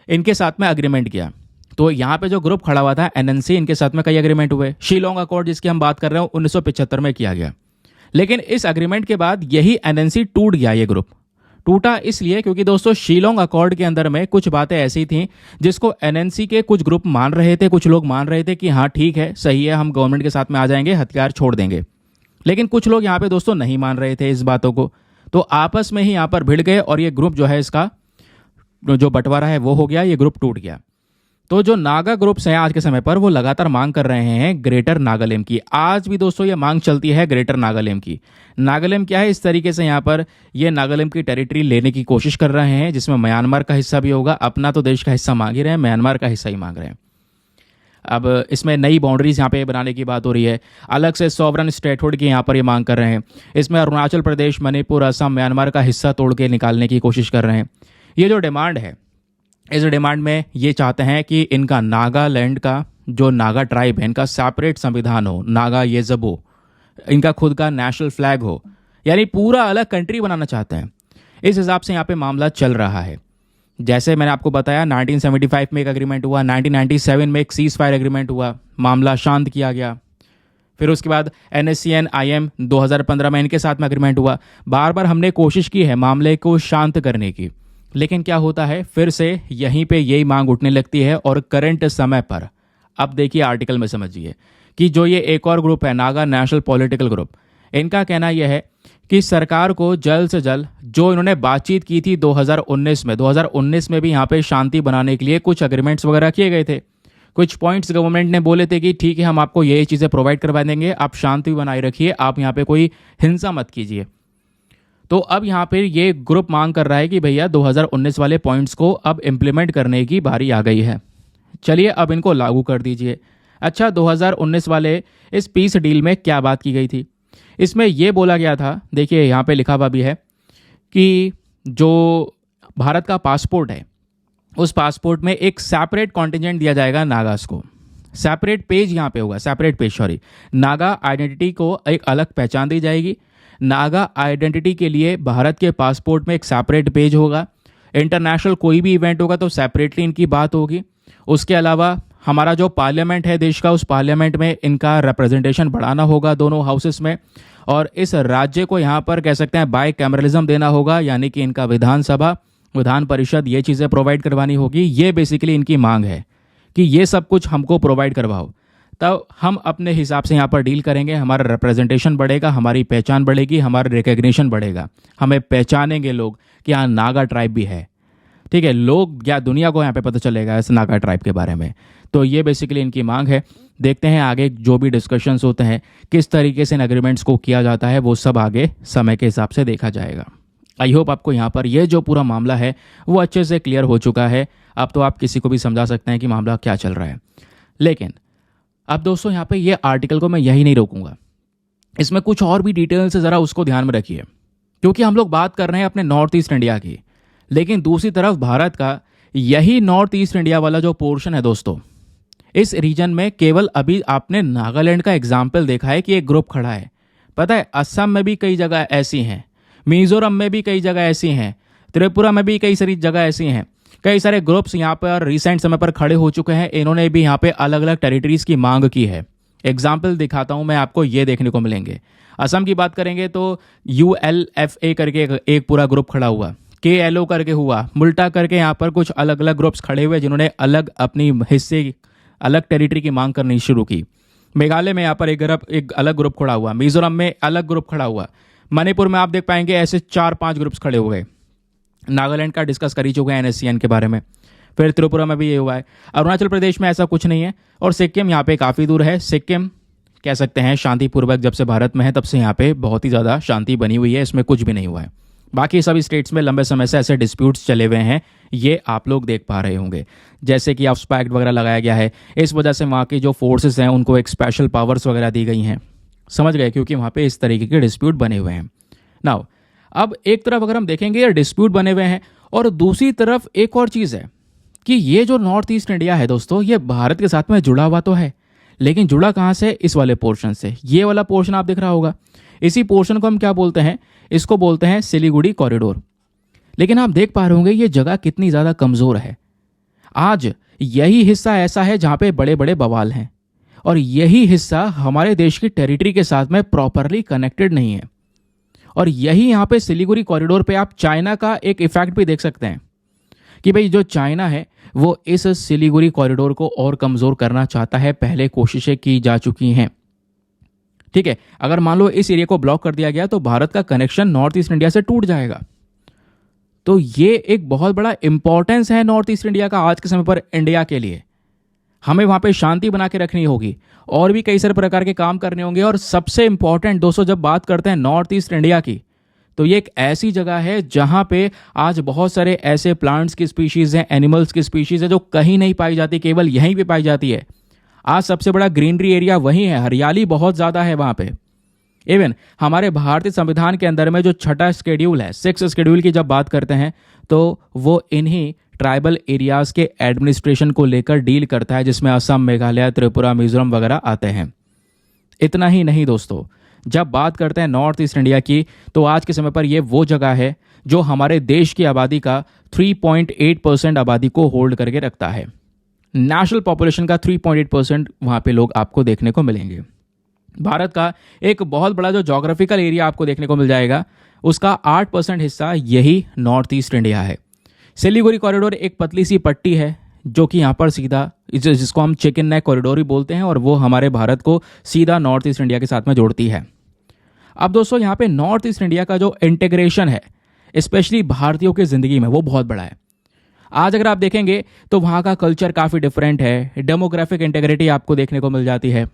इनके साथ में अग्रीमेंट किया। तो यहाँ पे जो ग्रुप खड़ा हुआ था एनएनसी, इनके साथ में कई अग्रीमेंट हुए। शिलोंग अकॉर्ड जिसकी हम बात कर रहे हैं 1975 में किया गया। लेकिन इस अग्रीमेंट के बाद यही एनएनसी टूट गया। ये ग्रुप टूटा इसलिए क्योंकि दोस्तों शिलोंग अकॉर्ड के अंदर में कुछ बातें ऐसी थीं जिसको एनएनसी के कुछ ग्रुप मान रहे थे, कुछ लोग मान रहे थे कि हाँ ठीक है, सही है, हम गवर्नमेंट के साथ में आ जाएंगे, हथियार छोड़ देंगे। लेकिन कुछ लोग यहाँ पे दोस्तों नहीं मान रहे थे इस बातों को, तो आपस में ही यहाँ पर भिड़ गए और ये ग्रुप जो है इसका जो बंटवारा है वो हो गया, ये ग्रुप टूट गया। तो जो नागा ग्रुप्स हैं आज के समय पर वो लगातार मांग कर रहे हैं ग्रेटर नागालैंड की। आज भी दोस्तों ये मांग चलती है ग्रेटर नागालैंड की। नागालैंड क्या है, इस तरीके से यहाँ पर ये नागालैंड की टेरिटरी लेने की कोशिश कर रहे हैं, जिसमें म्यांमार का हिस्सा भी होगा। अपना तो देश का हिस्सा मांग ही रहे हैं, म्यांमार का हिस्सा ही मांग रहे हैं। अब इसमें नई बाउंड्रीज यहाँ पे बनाने की बात हो रही है, अलग से सॉवरन स्टेटहुड की यहाँ पर ये मांग कर रहे हैं। इसमें अरुणाचल प्रदेश, मणिपुर, असम, म्यांमार का हिस्सा तोड़ के निकालने की कोशिश कर रहे हैं। ये जो डिमांड है, इस डिमांड में ये चाहते हैं कि इनका नागालैंड का जो नागा ट्राइब है इनका सेपरेट संविधान हो, नागा येजबो, इनका खुद का नेशनल फ्लैग हो, यानी पूरा अलग कंट्री बनाना चाहते हैं। इस हिसाब से यहाँ पे मामला चल रहा है। जैसे मैंने आपको बताया 1975 में एक एग्रीमेंट हुआ, 1997 में एक सीज फायर एग्रीमेंट हुआ, मामला शांत किया गया। फिर उसके बाद एनएससीएन आईएम 2015 में इनके साथ में एग्रीमेंट हुआ। बार बार हमने कोशिश की है मामले को शांत करने की, लेकिन क्या होता है, फिर से यहीं पे यही मांग उठने लगती है। और करंट समय पर अब देखिए आर्टिकल में समझिए कि जो ये एक और ग्रुप है नागा नेशनल पॉलिटिकल ग्रुप, इनका कहना यह है कि सरकार को जल्द से जल्द जो इन्होंने बातचीत की थी 2019 में भी यहाँ पे शांति बनाने के लिए कुछ एग्रीमेंट्स वगैरह किए गए थे। कुछ पॉइंट्स गवर्नमेंट ने बोले थे कि ठीक है हम आपको ये चीज़ें प्रोवाइड करवा देंगे, आप शांति बनाए रखिए, आप यहाँ पे कोई हिंसा मत कीजिए। तो अब यहाँ पे ये ग्रुप मांग कर रहा है कि भैया 2019 वाले पॉइंट्स को अब इम्प्लीमेंट करने की बारी आ गई है, चलिए अब इनको लागू कर दीजिए। अच्छा, 2019 वाले इस पीस डील में क्या बात की गई थी? इसमें यह बोला गया था, देखिए यहाँ पे लिखा हुआ भी है कि जो भारत का पासपोर्ट है उस पासपोर्ट में एक सेपरेट कॉन्टिजेंट दिया जाएगा नागास को। सेपरेट पेज यहाँ पे होगा, separate page sorry, Naga identity को एक अलग पहचान दी जाएगी। नागा आइडेंटिटी के लिए भारत के पासपोर्ट में एक सेपरेट पेज होगा। इंटरनेशनल कोई भी इवेंट होगा तो सेपरेटली इनकी बात होगी। उसके अलावा हमारा जो पार्लियामेंट है देश का, उस पार्लियामेंट में इनका रिप्रेजेंटेशन बढ़ाना होगा दोनों हाउसेस में। और इस राज्य को यहाँ पर कह सकते हैं बाई कैमरलिज्म देना होगा, यानी कि इनका विधानसभा, विधान परिषद, ये चीज़ें प्रोवाइड करवानी होगी। ये बेसिकली इनकी मांग है कि ये सब कुछ हमको प्रोवाइड करवाओ, तब हम अपने हिसाब से यहाँ पर डील करेंगे। हमारा रिप्रेजेंटेशन बढ़ेगा, हमारी पहचान बढ़ेगी, हमारा रिकग्निशन बढ़ेगा, हमें पहचानेंगे लोग कि हाँ नागा ट्राइब भी है। ठीक है, लोग या दुनिया को यहाँ पे पता चलेगा इस नागा ट्राइब के बारे में। तो ये बेसिकली इनकी मांग है। देखते हैं आगे जो भी डिस्कशंस होते हैं किस तरीके से इन एग्रीमेंट्स को किया जाता है, वो सब आगे समय के हिसाब से देखा जाएगा। आई होप आपको यहाँ पर ये जो पूरा मामला है वो अच्छे से क्लियर हो चुका है। अब तो आप किसी को भी समझा सकते हैं कि मामला क्या चल रहा है। लेकिन अब दोस्तों यहाँ पे ये आर्टिकल को मैं यही नहीं रोकूंगा, इसमें कुछ और भी डिटेल से ज़रा उसको ध्यान में रखिए, क्योंकि हम लोग बात कर रहे हैं अपने नॉर्थ ईस्ट इंडिया की, लेकिन दूसरी तरफ भारत का यही नॉर्थ ईस्ट इंडिया वाला जो पोर्शन है दोस्तों, इस रीजन में केवल अभी आपने नागालैंड का एग्जाम्पल देखा है कि एक ग्रुप खड़ा है। पता है असम में भी कई जगह ऐसी हैं, मिजोरम में भी कई जगह ऐसी हैं, त्रिपुरा में भी कई सारी जगह ऐसी हैं। कई सारे ग्रुप्स यहाँ पर रिसेंट समय पर खड़े हो चुके हैं। इन्होंने भी यहाँ पे अलग अलग टेरिटरीज की मांग की है। एग्जाम्पल दिखाता हूँ मैं आपको, ये देखने को मिलेंगे। असम की बात करेंगे तो ULFA करके एक पूरा ग्रुप खड़ा हुआ, KLO करके हुआ, मुल्टा करके यहाँ पर कुछ अलग अलग ग्रुप्स खड़े हुए जिन्होंने अलग अपनी हिस्से अलग टेरिटरी की मांग करनी शुरू की। मेघालय में यहाँ पर एक अलग ग्रुप खड़ा हुआ, मिजोरम में अलग ग्रुप खड़ा हुआ, मणिपुर में आप देख पाएंगे ऐसे 4-5 ग्रुप्स खड़े हुए। नागालैंड का डिस्कस कर ही चुके हैं NSCN के बारे में। फिर त्रिपुरा में भी ये हुआ है। अरुणाचल प्रदेश में ऐसा कुछ नहीं है। और सिक्किम यहाँ पे काफ़ी दूर है। सिक्किम कह सकते हैं शांतिपूर्वक जब से भारत में है तब से यहाँ पे बहुत ही ज़्यादा शांति बनी हुई है, इसमें कुछ भी नहीं हुआ है। बाकी सभी स्टेट्स में लंबे समय से ऐसे डिस्प्यूट्स चले हुए हैं, ये आप लोग देख पा रहे होंगे। जैसे कि ऑफ्सपा एक्ट वगैरह लगाया गया है, इस वजह से वहाँ की जो फोर्सेस हैं उनको एक स्पेशल पावर्स वगैरह दी गई हैं, समझ गए, क्योंकि वहाँ पे इस तरीके के डिस्प्यूट बने हुए हैं। नाउ अब एक तरफ अगर हम देखेंगे ये डिस्प्यूट बने हुए हैं, और दूसरी तरफ एक और चीज़ है कि ये जो नॉर्थ ईस्ट इंडिया है दोस्तों, ये भारत के साथ में जुड़ा हुआ तो है, लेकिन जुड़ा कहाँ से? इस वाले पोर्शन से। ये वाला पोर्शन आप दिख रहा होगा, इसी पोर्शन को हम क्या बोलते हैं? इसको बोलते हैं सिलीगुड़ी कॉरिडोर। लेकिन आप देख पा रहे होंगे ये जगह कितनी ज़्यादा कमज़ोर है। आज यही हिस्सा ऐसा है जहाँ पे बड़े बड़े बवाल हैं, और यही हिस्सा हमारे देश की टेरिटरी के साथ में प्रॉपरली कनेक्टेड नहीं है। और यही यहाँ पे सिलीगुड़ी कॉरिडोर पे आप चाइना का एक इफेक्ट भी देख सकते हैं कि भाई जो चाइना है वो इस सिलीगुड़ी कॉरिडोर को और कमज़ोर करना चाहता है। पहले कोशिशें की जा चुकी हैं। ठीक है, अगर मान लो इस एरिया को ब्लॉक कर दिया गया तो भारत का कनेक्शन नॉर्थ ईस्ट इंडिया से टूट जाएगा। तो ये एक बहुत बड़ा इंपॉर्टेंस है नॉर्थ ईस्ट इंडिया का आज के समय पर इंडिया के लिए। हमें वहाँ पे शांति बना के रखनी होगी, और भी कई सारे प्रकार के काम करने होंगे। और सबसे इंपॉर्टेंट दोस्तों, जब बात करते हैं नॉर्थ ईस्ट इंडिया की, तो ये एक ऐसी जगह है जहाँ पे आज बहुत सारे ऐसे प्लांट्स की स्पीशीज़ हैं, एनिमल्स की स्पीशीज़ है जो कहीं नहीं पाई जाती, केवल यहीं पे पाई जाती है। आज सबसे बड़ा ग्रीनरी एरिया वहीं है, हरियाली बहुत ज़्यादा है वहाँ पे। इवन हमारे भारतीय संविधान के अंदर में जो छठा शेड्यूल है, 6th शेड्यूल की जब बात करते हैं तो वो इन्हीं ट्राइबल एरियाज़ के एडमिनिस्ट्रेशन को लेकर डील करता है, जिसमें असम, मेघालय, त्रिपुरा, मिजोरम वगैरह आते हैं। इतना ही नहीं दोस्तों, जब बात करते हैं नॉर्थ ईस्ट इंडिया की, तो आज के समय पर ये वो जगह है जो हमारे देश की आबादी का 3.8% आबादी को होल्ड करके रखता है। नेशनल पॉपुलेशन का 3.8% वहाँ पे लोग आपको देखने को मिलेंगे। भारत का एक बहुत बड़ा जो जोग्राफिकल एरिया आपको देखने को मिल जाएगा, उसका 8% हिस्सा यही नॉर्थ ईस्ट इंडिया है। सिलीगुड़ी कॉरिडोर एक पतली सी पट्टी है जो कि यहाँ पर सीधा, जिसको हम चिकन नेक कॉरिडोर ही बोलते हैं, और वो हमारे भारत को सीधा नॉर्थ ईस्ट इंडिया के साथ में जोड़ती है। अब दोस्तों यहाँ पे नॉर्थ ईस्ट इंडिया का जो इंटीग्रेशन है, स्पेशली भारतीयों की ज़िंदगी में, वो बहुत बड़ा है। आज अगर आप देखेंगे तो वहाँ का कल्चर काफ़ी डिफरेंट है, डेमोग्राफिक इंटीग्रिटी आपको देखने को मिल जाती है।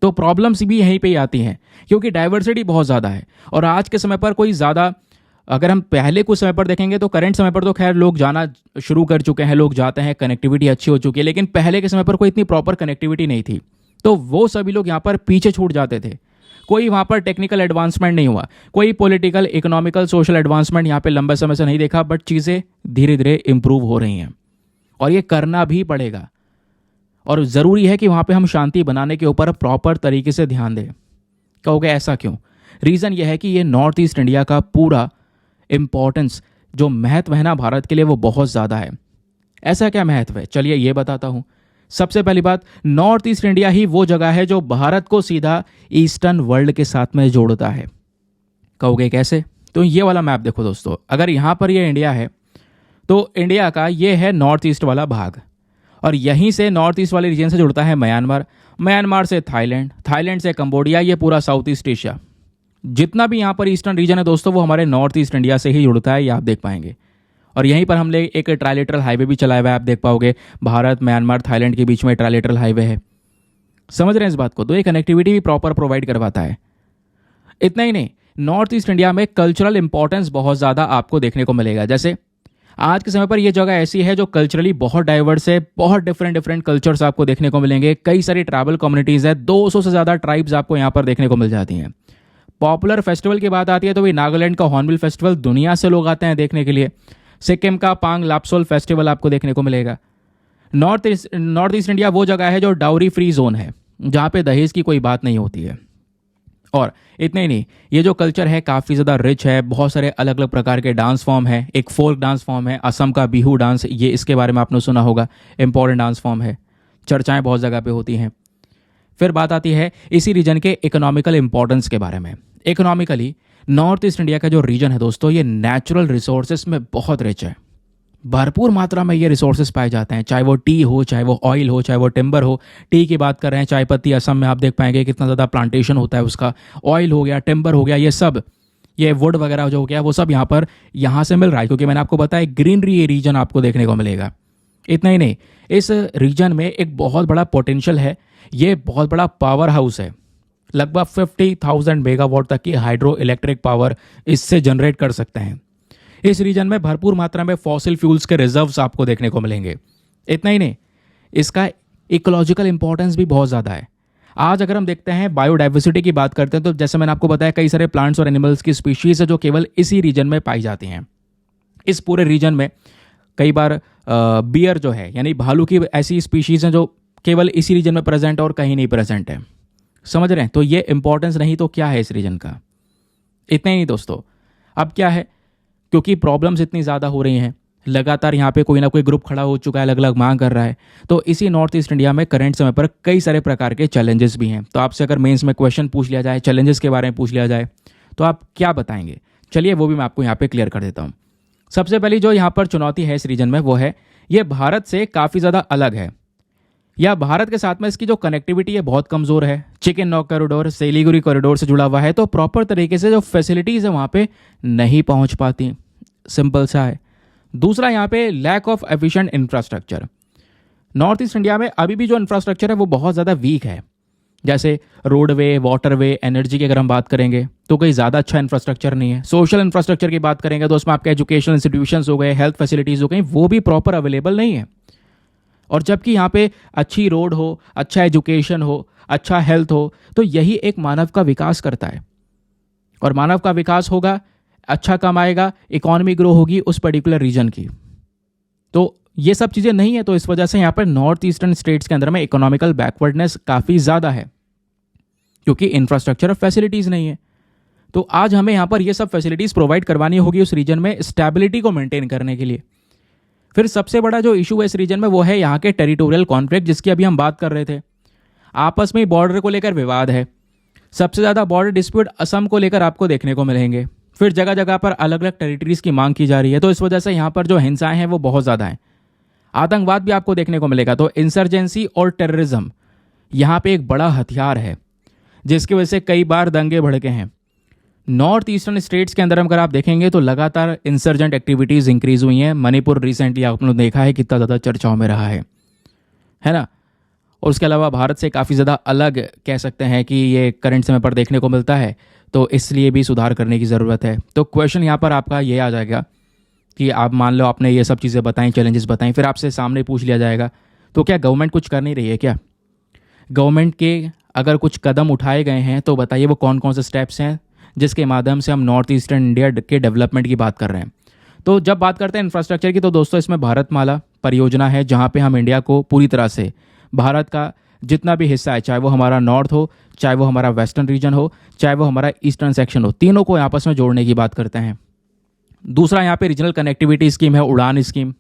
तो प्रॉब्लम्स भी यहीं पे ही आती हैं, क्योंकि डाइवर्सिटी बहुत ज़्यादा है। और आज के समय पर कोई ज़्यादा अगर हम पहले कुछ समय पर देखेंगे तो करंट समय पर तो खैर लोग जाना शुरू कर चुके हैं, लोग जाते हैं, कनेक्टिविटी अच्छी हो चुकी है, लेकिन पहले के समय पर कोई इतनी प्रॉपर कनेक्टिविटी नहीं थी, तो वो सभी लोग यहाँ पर पीछे छूट जाते थे। कोई वहाँ पर टेक्निकल एडवांसमेंट नहीं हुआ, कोई पॉलिटिकल, इकोनॉमिकल, सोशल एडवांसमेंट यहाँ पे लंबे समय से नहीं देखा, बट चीज़ें धीरे धीरे इंप्रूव हो रही हैं और ये करना भी पड़ेगा। और ज़रूरी है कि वहाँ पे हम शांति बनाने के ऊपर प्रॉपर तरीके से ध्यान दें। कहोगे ऐसा क्यों? रीज़न यह है कि ये नॉर्थ ईस्ट इंडिया का पूरा इम्पोर्टेंस, जो महत्व है ना भारत के लिए, वो बहुत ज़्यादा है। ऐसा क्या महत्व है, चलिए ये बताता हूँ। सबसे पहली बात, नॉर्थ ईस्ट इंडिया ही वो जगह है जो भारत को सीधा ईस्टर्न वर्ल्ड के साथ में जोड़ता है। कहोगे कैसे? तो ये वाला मैप देखो दोस्तों, अगर यहाँ पर ये इंडिया है तो इंडिया का ये है नॉर्थ ईस्ट वाला भाग, और यहीं से नॉर्थ ईस्ट वाले रीजन से जुड़ता है म्यांमार, म्यांमार से थाईलैंड, थाईलैंड से कंबोडिया, ये पूरा साउथ ईस्ट एशिया। जितना भी यहाँ पर ईस्टर्न रीजन है दोस्तों, वो हमारे नॉर्थ ईस्ट इंडिया से ही जुड़ता है, ये आप देख पाएंगे। और यहीं पर हमने एक ट्राइलेटरल हाईवे भी चलाया हुआ है, आप देख पाओगे, भारत, म्यांमार, थाईलैंड के बीच में ट्राइलेटरल हाईवे है। समझ रहे हैं इस बात को? तो ये कनेक्टिविटी भी प्रॉपर प्रोवाइड करवाता है। इतना ही नहीं, नॉर्थ ईस्ट इंडिया में कल्चरल इंपॉर्टेंस बहुत ज़्यादा आपको देखने को मिलेगा। जैसे आज के समय पर यह जगह ऐसी है जो कल्चरली बहुत डाइवर्स है, बहुत डिफरेंट कल्चर्स आपको देखने को मिलेंगे, कई सारी ट्राइबल कम्युनिटीज़ है, 200 से ज़्यादा ट्राइब्स आपको यहाँ पर देखने को मिल जाती हैं। पॉपुलर फेस्टिवल की बात आती है तो भाई नागालैंड का हॉर्नबिल फेस्टिवल दुनिया से लोग आते हैं देखने के लिए। सिक्किम का पांग लापसोल फेस्टिवल आपको देखने को मिलेगा। नॉर्थ ईस्ट इंडिया वो जगह है जो डाउरी फ्री जोन है, जहाँ पे दहेज की कोई बात नहीं होती है। और इतने ही नहीं, ये जो कल्चर है काफ़ी ज़्यादा रिच है, बहुत सारे अलग अलग प्रकार के डांस फॉर्म है। एक फोल्क डांस फॉर्म है असम का बिहू डांस, ये इसके बारे में आपने सुना होगा, इंपॉर्टेंट डांस फॉर्म है, चर्चाएं बहुत जगह पे होती हैं। फिर बात आती है इसी रीजन के इकोनॉमिकल इंपॉर्टेंस के बारे में। इकोनॉमिकली नॉर्थ ईस्ट इंडिया का जो रीजन है दोस्तों, ये नेचुरल रिसोर्सेज में बहुत रिच है, भरपूर मात्रा में ये रिसोर्सेज पाए जाते हैं, चाहे वो टी हो, चाहे वो ऑयल हो, चाहे वो टिम्बर हो। टी की बात कर रहे हैं, चाय पत्ती, असम में आप देख पाएंगे कितना ज़्यादा प्लांटेशन होता है उसका। ऑयल हो गया, टिम्बर हो गया, ये सब, ये वुड वगैरह जो हो गया, वो सब यहाँ से मिल रहा है, क्योंकि मैंने आपको बताया ग्रीनरी ये रीजन आपको देखने को मिलेगा। इतना ही नहीं, इस रीजन में एक बहुत बड़ा पोटेंशियल है, ये बहुत बड़ा पावर हाउस है, लगभग 50,000 मेगावाट तक की हाइड्रो इलेक्ट्रिक पावर इससे जनरेट कर सकते हैं। इस रीजन में भरपूर मात्रा में फॉसिल फ्यूल्स के रिजर्व्स आपको देखने को मिलेंगे। इतना ही नहीं, इसका इकोलॉजिकल इंपॉर्टेंस भी बहुत ज़्यादा है। आज अगर हम देखते हैं बायोडाइवर्सिटी की बात करते हैं, तो जैसे मैंने आपको बताया कई सारे प्लांट्स और एनिमल्स की स्पीशीज़ है जो केवल इसी रीजन में पाई जाती हैं। इस पूरे रीजन में कई बार बियर जो है, यानी भालू की ऐसी स्पीशीज़ हैं जो केवल इसी रीजन में प्रेजेंट है और कहीं नहीं प्रेजेंट है। समझ रहे हैं? तो ये इंपॉर्टेंस नहीं तो क्या है इस रीजन का? इतना ही नहीं दोस्तों, अब क्या है, क्योंकि प्रॉब्लम्स इतनी ज़्यादा हो रही हैं, लगातार यहाँ पे कोई ना कोई ग्रुप खड़ा हो चुका है, अलग अलग मांग कर रहा है, तो इसी नॉर्थ ईस्ट इंडिया में करंट समय पर कई सारे प्रकार के चैलेंजेस भी हैं। तो आपसे अगर मेंस में क्वेश्चन पूछ लिया जाए, चैलेंजेस के बारे में पूछ लिया जाए, तो आप क्या बताएंगे? चलिए वो भी मैं आपको यहाँ पे क्लियर कर देता हूँ। सबसे पहली जो यहाँ पर चुनौती है इस रीजन में, वो है ये भारत से काफ़ी ज़्यादा अलग है, या भारत के साथ में इसकी जो कनेक्टिविटी है बहुत कमज़ोर है। Chicken knock corridor Siliguri corridor से जुड़ा हुआ है, तो प्रॉपर तरीके से जो फैसिलिटीज़ है वहाँ पे नहीं पहुँच पाती, सिंपल सा है। दूसरा, यहाँ पे lack of efficient infrastructure. North East India में अभी भी जो इंफ्रास्ट्रक्चर है वो बहुत ज़्यादा वीक है। जैसे रोडवे, वाटरवे, एनर्जी की अगर हम बात करेंगे तो कोई ज़्यादा अच्छा इंफ्रास्ट्रक्चर नहीं है। सोशल इंफ्रास्ट्रक्चर की बात करेंगे तो उसमें आपके एजुकेशनल इंस्टीट्यूशंस हो गए, हेल्थ फैसिलिटीज़ हो गई, वो भी प्रॉपर अवेलेबल नहीं है। और जबकि यहाँ पे अच्छी रोड हो, अच्छा एजुकेशन हो, अच्छा हेल्थ हो, तो यही एक मानव का विकास करता है। और मानव का विकास होगा, अच्छा कमाएगा, इकॉनमी ग्रो होगी उस पर्टिकुलर रीजन की। तो ये सब चीज़ें नहीं है, तो इस वजह से यहाँ पर नॉर्थ ईस्टर्न स्टेट्स के अंदर में इकोनॉमिकल बैकवर्डनेस काफ़ी ज़्यादा है, क्योंकि इंफ्रास्ट्रक्चर और फैसिलिटीज़ नहीं है। तो आज हमें यहाँ पर ये सब फैसिलिटीज़ प्रोवाइड करवानी होगी उस रीजन में स्टेबिलिटी को मेंटेन करने के लिए। फिर सबसे बड़ा जो इशू है इस रीजन में वो है यहाँ के टेरिटोरियल कॉन्फ्लिक्ट, जिसकी अभी हम बात कर रहे थे। आपस में बॉर्डर को लेकर विवाद है। सबसे ज़्यादा बॉर्डर डिस्प्यूट असम को लेकर आपको देखने को मिलेंगे। फिर जगह जगह पर अलग अलग टेरिटरीज़ की मांग की जा रही है, तो इस वजह से यहाँ पर जो हिंसाएं हैं वो बहुत ज़्यादा हैं। आतंकवाद भी आपको देखने को मिलेगा। तो इंसर्जेंसी और टेररिज्म यहाँ पे एक बड़ा हथियार है, जिसकी वजह से कई बार दंगे भड़के हैं। नॉर्थ ईस्टर्न स्टेट्स के अंदर अगर आप देखेंगे तो लगातार इंसर्जेंट एक्टिविटीज़ इंक्रीज हुई हैं। मणिपुर रिसेंटली आपने देखा है कितना ज़्यादा चर्चाओं में रहा है ना। और उसके अलावा भारत से काफ़ी ज़्यादा अलग कह सकते हैं कि ये करंट समय पर देखने को मिलता है। तो इसलिए भी सुधार करने की ज़रूरत है। तो क्वेश्चन यहाँ पर आपका ये आ जाएगा कि आप मान लो आपने ये सब चीज़ें बताई, चैलेंजेस बताई, फिर आपसे सामने पूछ लिया जाएगा तो क्या गवर्नमेंट कुछ कर नहीं रही है क्या? गवर्नमेंट के अगर कुछ कदम उठाए गए हैं तो बताइए वो कौन कौन से स्टेप्स हैं जिसके माध्यम से हम नॉर्थ ईस्टर्न इंडिया के डेवलपमेंट की बात कर रहे हैं। तो जब बात करते हैं इंफ्रास्ट्रक्चर की तो दोस्तों इसमें भारतमाला परियोजना है, जहाँ पे हम इंडिया को पूरी तरह से भारत का जितना भी हिस्सा है, चाहे वो हमारा नॉर्थ हो, चाहे वो हमारा वेस्टर्न रीजन हो, चाहे वो हमारा ईस्टर्न सेक्शन हो, तीनों को आपस में जोड़ने की बात करते हैं। दूसरा यहाँ पे रीजनल कनेक्टिविटी स्कीम है, उड़ान स्कीम।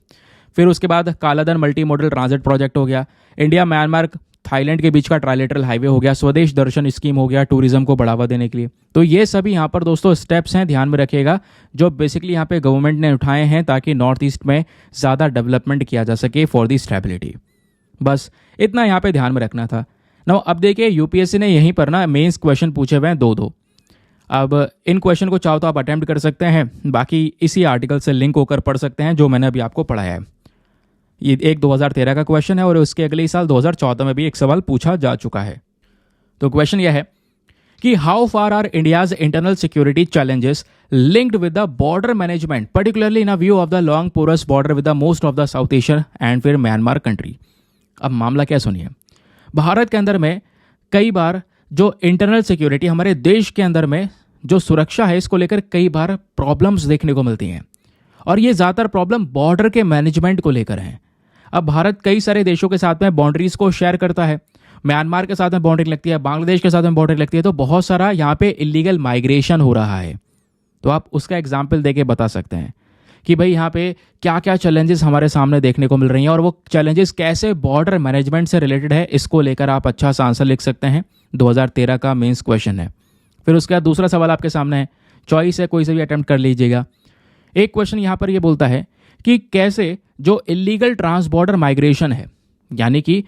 फिर उसके बाद कालाधन मल्टी मॉडल ट्रांजिट प्रोजेक्ट हो गया, इंडिया म्यांमार थाईलैंड के बीच का ट्राइलेटरल हाईवे हो गया, स्वदेश दर्शन स्कीम हो गया टूरिज्म को बढ़ावा देने के लिए। तो ये सभी यहाँ पर दोस्तों स्टेप्स हैं, ध्यान में रखिएगा, जो बेसिकली यहाँ पे गवर्नमेंट ने उठाए हैं ताकि नॉर्थ ईस्ट में ज़्यादा डेवलपमेंट किया जा सके फॉर दी स्टेबिलिटी। बस इतना यहाँ पे ध्यान में रखना था। नाउ अब देखिए यूपीएससी ने यहीं पर ना मेंस क्वेश्चन पूछे हुए हैं दो। अब इन क्वेश्चन को चाहो तो आप अटेम्प्ट कर सकते हैं, बाकी इसी आर्टिकल से लिंक होकर पढ़ सकते हैं जो मैंने अभी आपको पढ़ाया है। ये एक 2013 का क्वेश्चन है और उसके अगले ही साल 2014 में भी एक सवाल पूछा जा चुका है। तो क्वेश्चन यह है कि how far are India's internal security challenges linked with the border management particularly in a view of the long porous border with the most of the South Asian and फिर म्यांमार कंट्री। अब मामला क्या सुनिए, भारत के अंदर में कई बार जो इंटरनल सिक्योरिटी हमारे देश के अंदर में जो सुरक्षा है इसको लेकर कई बार प्रॉब्लम्स देखने को मिलती हैं और ये ज़्यादातर प्रॉब्लम बॉर्डर के मैनेजमेंट को लेकर हैं। अब भारत कई सारे देशों के साथ में बाउंड्रीज को शेयर करता है, म्यांमार के साथ में बाउंड्री लगती है, बांग्लादेश के साथ में बाउंड्री लगती है, तो बहुत सारा यहाँ पे इलीगल माइग्रेशन हो रहा है। तो आप उसका एग्जाम्पल देके बता सकते हैं कि भाई यहाँ पे क्या क्या चैलेंजेस हमारे सामने देखने को मिल रही हैं और वो चैलेंजेस कैसे बॉर्डर मैनेजमेंट से रिलेटेड है, इसको लेकर आप अच्छा सा आंसर लिख सकते हैं। 2013 का मेंस क्वेश्चन है। फिर उसके बाद दूसरा सवाल आपके सामने है, चॉइस है, कोई से भी अटेम्प्ट कर लीजिएगा। एक क्वेश्चन यहाँ पर ये बोलता है कि कैसे जो इलीगल ट्रांस बॉर्डर माइग्रेशन है, यानी कि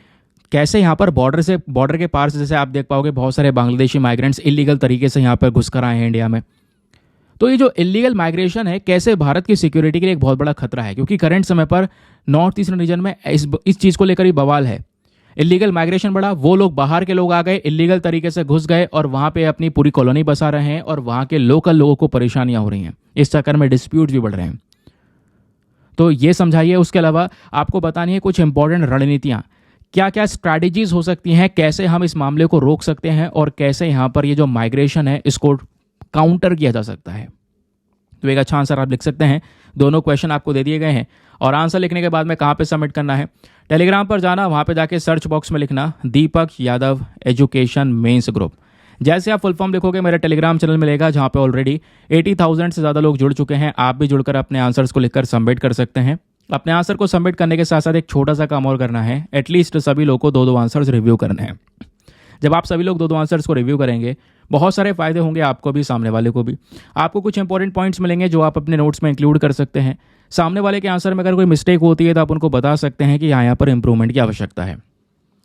कैसे यहाँ पर बॉर्डर के पार से, जैसे आप देख पाओगे बहुत सारे बांग्लादेशी माइग्रेंट्स इलीगल तरीके से यहाँ पर घुस कर आए हैं इंडिया में। तो ये जो इलीगल माइग्रेशन है कैसे भारत की सिक्योरिटी के लिए एक बहुत बड़ा खतरा है, क्योंकि करंट समय पर नॉर्थ ईस्टर्न रीजन में इस चीज़ को लेकर ही बवाल है। इलीगल माइग्रेशन बढ़ा, वो लोग बाहर के लोग आ गए, इलीगल तरीके से घुस गए और वहाँ पे अपनी पूरी कॉलोनी बसा रहे हैं और वहाँ के लोकल लोगों को परेशानियाँ हो रही हैं। इस चक्कर में डिस्प्यूट भी बढ़ रहे हैं। तो ये समझाइए। उसके अलावा आपको बतानी है कुछ इंपॉर्टेंट रणनीतियाँ, क्या क्या स्ट्रैटेजीज हो सकती हैं, कैसे हम इस मामले को रोक सकते हैं और कैसे यहाँ पर ये जो माइग्रेशन है इसको काउंटर किया जा सकता है। तो एक अच्छा आंसर आप लिख सकते हैं। दोनों क्वेश्चन आपको दे दिए गए हैं और आंसर लिखने के बाद में कहाँ पे सबमिट करना है, टेलीग्राम पर जाना, वहाँ पे जाके सर्च बॉक्स में लिखना Deepak Yadav education mains group. जैसे आप फुल फॉर्म लिखोगे मेरा टेलीग्राम चैनल मिलेगा जहाँ पे ऑलरेडी 80,000 से ज़्यादा लोग जुड़ चुके हैं। आप भी जुड़कर अपने आंसर्स को लिखकर सबमिट कर सकते हैं। अपने आंसर को सबमिट करने के साथ साथ एक छोटा सा काम और करना है, एटलीस्ट सभी लोग को 2 आंसर्स रिव्यू करने हैं। जब आप सभी लोग 2 आंसर्स को रिव्यू करेंगे बहुत सारे फायदे होंगे, आपको भी सामने वाले को भी। आपको कुछ इंपॉर्टेंट पॉइंट्स मिलेंगे जो आप अपने नोट्स में इंक्लूड कर सकते हैं। सामने वाले के आंसर में अगर कोई मिस्टेक होती है तो आप उनको बता सकते हैं कि यहाँ पर इंप्रूवमेंट की आवश्यकता है।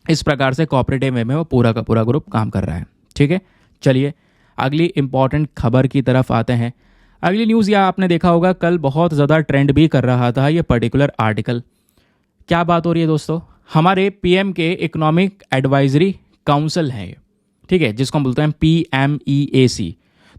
इस प्रकार से कोऑपरेटिव वे में वो पूरा का पूरा ग्रुप काम कर रहा है। ठीक है, चलिए अगली इंपॉर्टेंट खबर की तरफ आते हैं। अगली न्यूज़ या आपने देखा होगा कल बहुत ज़्यादा ट्रेंड भी कर रहा था ये पर्टिकुलर आर्टिकल। क्या बात हो रही है दोस्तों, हमारे पीएम के इकोनॉमिक एडवाइजरी काउंसिल है, ठीक है, जिसको हम बोलते हैं PMEAC।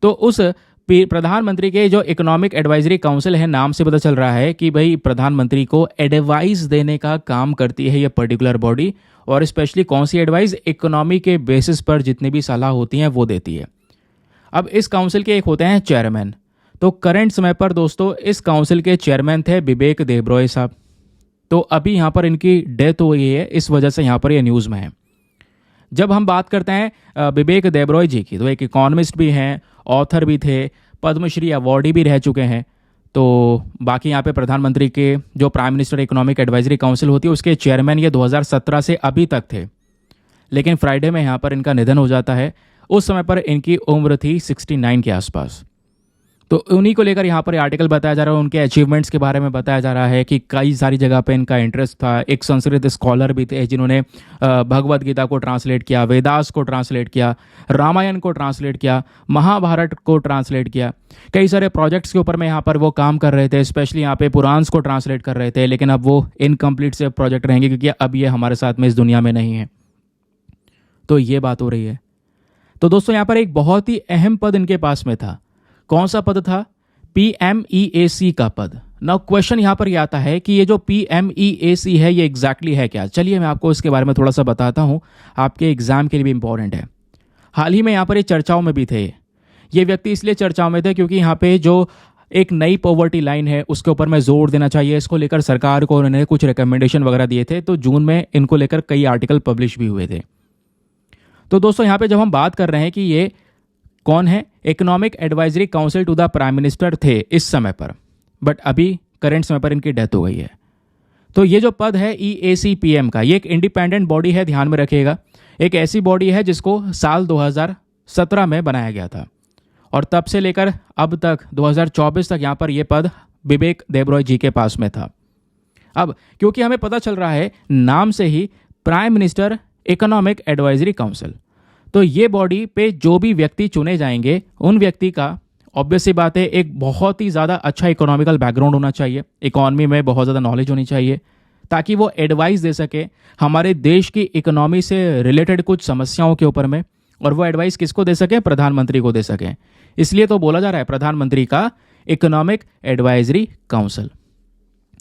तो उस प्रधानमंत्री के जो इकोनॉमिक एडवाइजरी काउंसिल है, नाम से पता चल रहा है कि भाई प्रधानमंत्री को एडवाइस देने का काम करती है ये पर्टिकुलर बॉडी। और स्पेशली कौन सी एडवाइस, इकोनॉमी के बेसिस पर जितनी भी सलाह होती हैं वो देती है। अब इस काउंसिल के एक होते हैं चेयरमैन। तो करंट समय पर दोस्तों इस काउंसिल के चेयरमैन थे बिबेक देबरॉय साहब। तो अभी यहाँ पर इनकी डेथ हो गई है, इस वजह से यहाँ पर ये न्यूज़ में है। जब हम बात करते हैं बिबेक देबरॉय जी की, तो एक इकोनॉमिस्ट भी हैं, ऑथर भी थे, पद्मश्री अवार्डी भी रह चुके हैं। तो बाकी यहाँ पे प्रधानमंत्री के जो prime minister economic advisory council होती है उसके चेयरमैन ये 2017 से अभी तक थे। लेकिन फ्राइडे में यहाँ पर इनका निधन हो जाता है। उस समय पर इनकी उम्र थी 69 के आसपास। तो उन्हीं को लेकर यहाँ पर आर्टिकल बताया जा रहा है, उनके अचीवमेंट्स के बारे में बताया जा रहा है कि कई सारी जगह पे इनका इंटरेस्ट था। एक संस्कृत स्कॉलर भी थे जिन्होंने भगवद गीता को ट्रांसलेट किया, वेदास को ट्रांसलेट किया, रामायण को ट्रांसलेट किया, महाभारत को ट्रांसलेट किया। कई सारे प्रोजेक्ट्स के ऊपर में यहाँ पर वो काम कर रहे थे, स्पेशली यहाँ पे पुराण्स को ट्रांसलेट कर रहे थे। लेकिन अब वो इनकम्प्लीट से प्रोजेक्ट रहेंगे क्योंकि अब ये हमारे साथ में इस दुनिया में नहीं है। तो ये बात हो रही है। तो दोस्तों यहाँ पर एक बहुत ही अहम पद इनके पास में था। कौन सा पद था? PMEAC का पद। नाउ क्वेश्चन यहाँ पर ये आता है कि ये जो PMEAC है ये एग्जैक्टली है क्या? चलिए मैं आपको इसके बारे में थोड़ा सा बताता हूँ, आपके एग्जाम के लिए भी इंपॉर्टेंट है। हाल ही में यहाँ पर ये चर्चाओं में भी थे। ये व्यक्ति इसलिए चर्चाओं में थे क्योंकि यहाँ पे जो एक नई पॉवर्टी लाइन है उसके ऊपर मैं जोर देना चाहिए, इसको लेकर सरकार को उन्होंने कुछ रिकमेंडेशन वगैरह दिए थे। तो जून में इनको लेकर कई आर्टिकल पब्लिश भी हुए थे। तो दोस्तों यहाँ पे जब हम बात कर रहे हैं कि ये कौन है, Economic advisory Council to the Prime Minister थे इस समय पर, बट अभी करंट समय पर इनकी डेथ हो गई है। तो ये जो पद है EAC-PM का, ये एक इंडिपेंडेंट बॉडी है, ध्यान में रखिएगा। एक ऐसी बॉडी है जिसको साल 2017 में बनाया गया था और तब से लेकर अब तक 2024 तक यहाँ पर यह पद विवेक देबरॉय जी के पास में था। अब क्योंकि हमें पता चल रहा है नाम से ही prime minister economic advisory council, तो ये बॉडी पे जो भी व्यक्ति चुने जाएंगे उन व्यक्ति का ऑब्वियस सी बात है एक बहुत ही ज़्यादा अच्छा इकोनॉमिकल बैकग्राउंड होना चाहिए, इकोनॉमी में बहुत ज़्यादा नॉलेज होनी चाहिए, ताकि वो एडवाइस दे सके हमारे देश की इकोनॉमी से रिलेटेड कुछ समस्याओं के ऊपर में। और वो एडवाइस किसको दे सकें? प्रधानमंत्री को दे सकें। इसलिए तो बोला जा रहा है प्रधानमंत्री का इकोनॉमिक एडवाइजरी काउंसिल।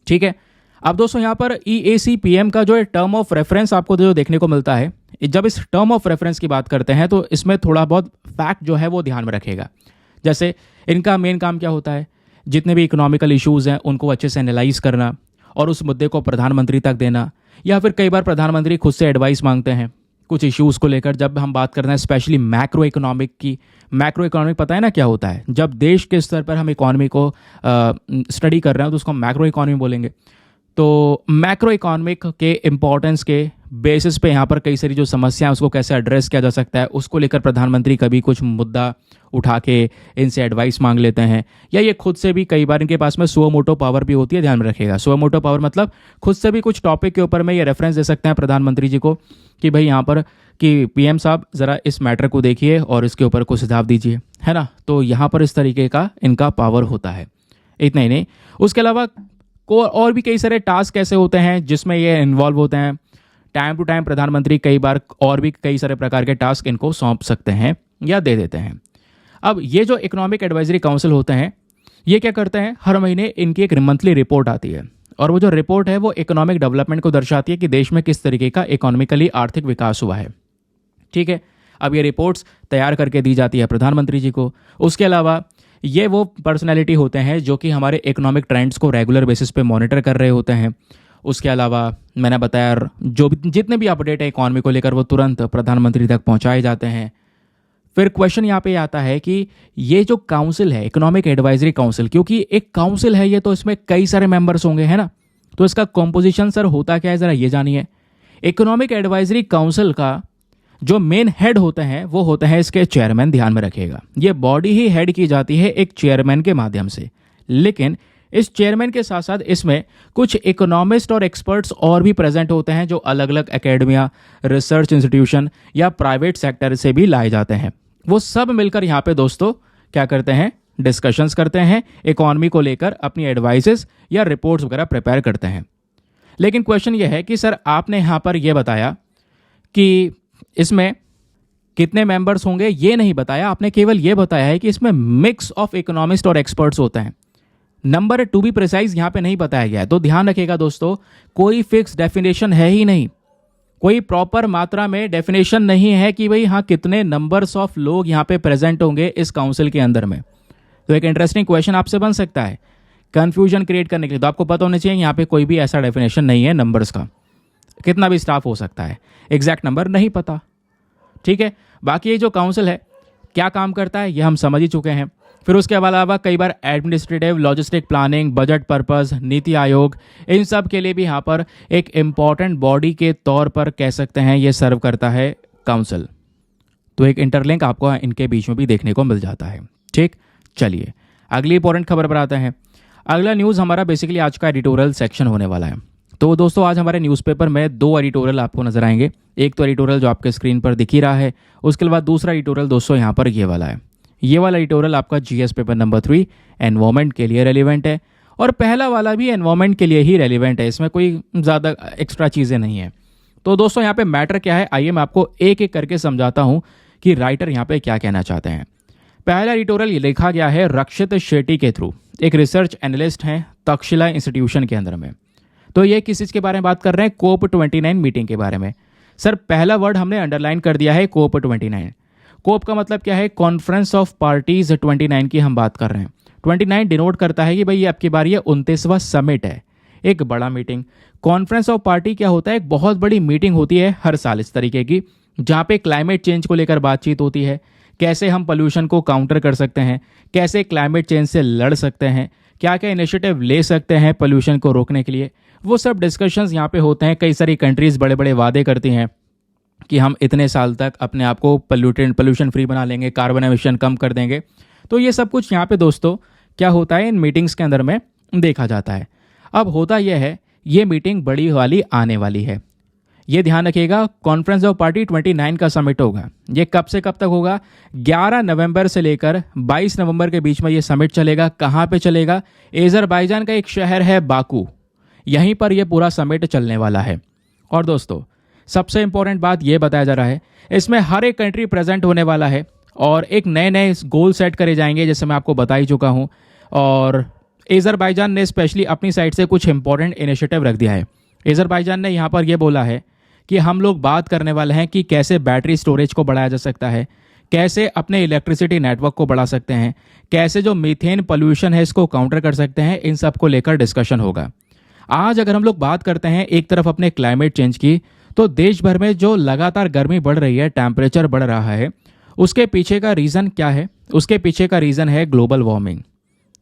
ठीक है। अब दोस्तों यहाँ पर EAC-PM का जो टर्म ऑफ रेफरेंस आपको जो देखने को मिलता है, जब इस टर्म ऑफ रेफरेंस की बात करते हैं तो इसमें थोड़ा बहुत फैक्ट जो है वो ध्यान में रखेगा। जैसे इनका मेन काम क्या होता है? जितने भी इकोनॉमिकल इश्यूज़ हैं उनको अच्छे से एनालाइज करना और उस मुद्दे को प्रधानमंत्री तक देना, या फिर कई बार प्रधानमंत्री खुद से एडवाइस मांगते हैं कुछ इश्यूज़ को लेकर। जब हम बात करते हैं स्पेशली मैक्रो इकोनॉमिक की, मैक्रो इकोनॉमिक पता है ना क्या होता है? जब देश के स्तर पर हम इकोनॉमी को स्टडी कर रहे हैं तो उसको मैक्रो इकोनॉमी बोलेंगे। तो मैक्रो इकोनॉमिक के इम्पोर्टेंस के बेसिस पे यहाँ पर कई सारी जो समस्या है उसको कैसे एड्रेस किया जा सकता है, उसको लेकर प्रधानमंत्री कभी कुछ मुद्दा उठा के इनसे एडवाइस मांग लेते हैं, या ये खुद से भी कई बार इनके पास में सुओ मोटो पावर भी होती है। ध्यान में रखिएगा, सुओ मोटो पावर मतलब खुद से भी कुछ टॉपिक के ऊपर में ये रेफरेंस दे सकते हैं प्रधानमंत्री जी को कि भाई यहाँ पर कि PM साहब ज़रा इस मैटर को देखिए और इसके ऊपर कुछ सुझाव दीजिए, है ना। तो यहाँ पर इस तरीके का इनका पावर होता है। इतना ही नहीं, उसके अलावा और भी कई सारे टास्क ऐसे होते हैं जिसमें ये इन्वॉल्व होते हैं। टाइम टू टाइम प्रधानमंत्री कई बार और भी कई सारे प्रकार के टास्क इनको सौंप सकते हैं या दे देते हैं। अब ये जो इकोनॉमिक एडवाइजरी काउंसिल होते हैं ये क्या करते हैं? हर महीने इनकी एक मंथली रिपोर्ट आती है और वो जो रिपोर्ट है वो इकोनॉमिक डेवलपमेंट को दर्शाती है कि देश में किस तरीके का इकोनॉमिकली आर्थिक विकास हुआ है। ठीक है। अब ये रिपोर्ट्स तैयार करके दी जाती है प्रधानमंत्री जी को। उसके अलावा ये वो पर्सनैलिटी होते हैं जो कि हमारे इकोनॉमिक ट्रेंड्स को रेगुलर बेसिस पे मॉनिटर कर रहे होते हैं। उसके अलावा मैंने बताया जो जितने भी अपडेट है इकोनॉमी को लेकर वो तुरंत प्रधानमंत्री तक पहुंचाए जाते हैं। फिर क्वेश्चन यहाँ पे आता है कि ये जो काउंसिल है इकोनॉमिक एडवाइजरी काउंसिल, क्योंकि एक काउंसिल है ये तो इसमें कई सारे मेंबर्स होंगे, है ना। तो इसका कॉम्पोजिशन सर होता क्या है ज़रा ये जानिए। इकोनॉमिक एडवाइजरी काउंसिल का जो मेन हेड होते हैं वो होते हैं इसके चेयरमैन। ध्यान में रखिएगा, ये बॉडी ही हेड की जाती है एक चेयरमैन के माध्यम से, लेकिन इस चेयरमैन के साथ साथ इसमें कुछ इकोनॉमिस्ट और एक्सपर्ट्स और भी प्रेजेंट होते हैं जो अलग अलग एकेडमिया, रिसर्च इंस्टीट्यूशन या प्राइवेट सेक्टर से भी लाए जाते हैं। वो सब मिलकर यहाँ पे दोस्तों क्या करते हैं? डिस्कशंस करते हैं, इकोनॉमी को लेकर अपनी एडवाइसेस या रिपोर्ट्स वगैरह प्रिपेयर करते हैं। लेकिन क्वेश्चन ये है कि सर आपने यहाँ पर यह बताया कि इसमें कितने मेंबर्स होंगे, ये नहीं बताया आपने, केवल ये बताया है कि इसमें मिक्स ऑफ इकोनॉमिस्ट और एक्सपर्ट्स होते हैं। नंबर टू बी प्रिसाइज यहाँ पे नहीं बताया गया है। तो ध्यान रखिएगा दोस्तों, कोई फिक्स डेफिनेशन है ही नहीं, कोई प्रॉपर मात्रा में डेफिनेशन नहीं है कि भाई हाँ कितने नंबर्स ऑफ लोग यहाँ पे प्रेजेंट होंगे इस काउंसिल के अंदर में। तो एक इंटरेस्टिंग क्वेश्चन आपसे बन सकता है कंफ्यूजन क्रिएट करने के लिए। तो आपको पता होना चाहिए यहाँ पे कोई भी ऐसा डेफिनेशन नहीं है नंबर्स का, कितना भी स्टाफ हो सकता है, एग्जैक्ट नंबर नहीं पता। ठीक है। बाकी ये जो काउंसिल है क्या काम करता है ये हम समझ ही चुके हैं। फिर उसके अलावा कई बार administrative, logistic, planning, budget purpose, NITI Aayog, इन सब के लिए भी यहाँ पर एक इम्पॉर्टेंट बॉडी के तौर पर कह सकते हैं ये सर्व करता है काउंसिल। तो एक इंटरलिंक आपको इनके बीच में भी देखने को मिल जाता है। ठीक, चलिए अगली इंपॉर्टेंट खबर पर आते हैं। अगला न्यूज़ हमारा बेसिकली आज का एडिटोरियल सेक्शन होने वाला है। तो दोस्तों आज हमारे न्यूज़पेपर में दो एडिटोरियल आपको नजर आएंगे। एक तो एडिटोरियल जो आपके स्क्रीन पर दिख ही रहा है, उसके बाद दूसरा एडिटोरियल दोस्तों यहाँ पर ये वाला है। ये वाला एडिटोरियल आपका GS पेपर नंबर 3 एनवायरमेंट के लिए रेलिवेंट है, और पहला वाला भी एनवायरमेंट के लिए ही रेलिवेंट है, इसमें कोई ज़्यादा एक्स्ट्रा चीज़ें नहीं है। तो दोस्तों यहाँ पे मैटर क्या है, आइए मैं आपको एक एक करके समझाता हूँ कि राइटर यहाँ पे क्या कहना चाहते हैं। पहला एडिटोरियल ये लिखा गया है रक्षित शेट्टी के थ्रू, एक रिसर्च एनालिस्ट हैं तक्षशिला इंस्टीट्यूशन के अंदर में। तो ये किस चीज़ के बारे में बात कर रहे हैं? COP29 मीटिंग के बारे में। सर पहला वर्ड हमने अंडरलाइन कर दिया है COP29। कोप का मतलब क्या है? कॉन्फ्रेंस ऑफ पार्टीज 29 की हम बात कर रहे हैं। 29 डिनोट करता है कि भाई ये आपकी बार ये 29वां समिट है, एक बड़ा मीटिंग। कॉन्फ्रेंस ऑफ पार्टी क्या होता है? एक बहुत बड़ी मीटिंग होती है हर साल इस तरीके की, जहाँ पे क्लाइमेट चेंज को लेकर बातचीत होती है, कैसे हम पोल्यूशन को काउंटर कर सकते हैं, कैसे क्लाइमेट चेंज से लड़ सकते हैं, क्या क्या इनिशिएटिव ले सकते हैं पोल्यूशन को रोकने के लिए, वो सब डिस्कशंस यहाँ पे होते हैं। कई सारी कंट्रीज़ बड़े बड़े वादे करती हैं कि हम इतने साल तक अपने आप को पोल्यूशन फ्री बना लेंगे, कार्बन एमिशन कम कर देंगे। तो ये सब कुछ यहाँ पे दोस्तों क्या होता है, इन मीटिंग्स के अंदर में देखा जाता है। अब होता यह है, ये मीटिंग बड़ी वाली आने वाली है, ये ध्यान रखिएगा। कॉन्फ्रेंस ऑफ पार्टी 29 का समिट होगा। ये कब से कब तक होगा? 11 नवंबर से लेकर 22 नवंबर के बीच में ये समिट चलेगा। कहाँ पे चलेगा? अज़रबैजान का एक शहर है बाकू, यहीं पर यह पूरा समिट चलने वाला है। और दोस्तों सबसे इंपॉर्टेंट बात यह बताया जा रहा है, इसमें हर एक कंट्री प्रेजेंट होने वाला है और एक नए नए गोल सेट करे जाएंगे, जैसे मैं आपको बता ही चुका हूँ। और अज़रबैजान ने स्पेशली अपनी साइड से कुछ इंपॉर्टेंट इनिशिएटिव रख दिया है। अज़रबैजान ने यहाँ पर यह बोला है कि हम लोग बात करने वाले हैं कि कैसे बैटरी स्टोरेज को बढ़ाया जा सकता है, कैसे अपने इलेक्ट्रिसिटी नेटवर्क को बढ़ा सकते हैं, कैसे जो मीथेन पोल्यूशन है इसको काउंटर कर सकते हैं। इन सब को लेकर डिस्कशन होगा। आज अगर हम लोग बात करते हैं एक तरफ अपने क्लाइमेट चेंज की, तो देश भर में जो लगातार गर्मी बढ़ रही है, टेम्परेचर बढ़ रहा है, उसके पीछे का रीज़न क्या है? उसके पीछे का रीज़न है ग्लोबल वार्मिंग।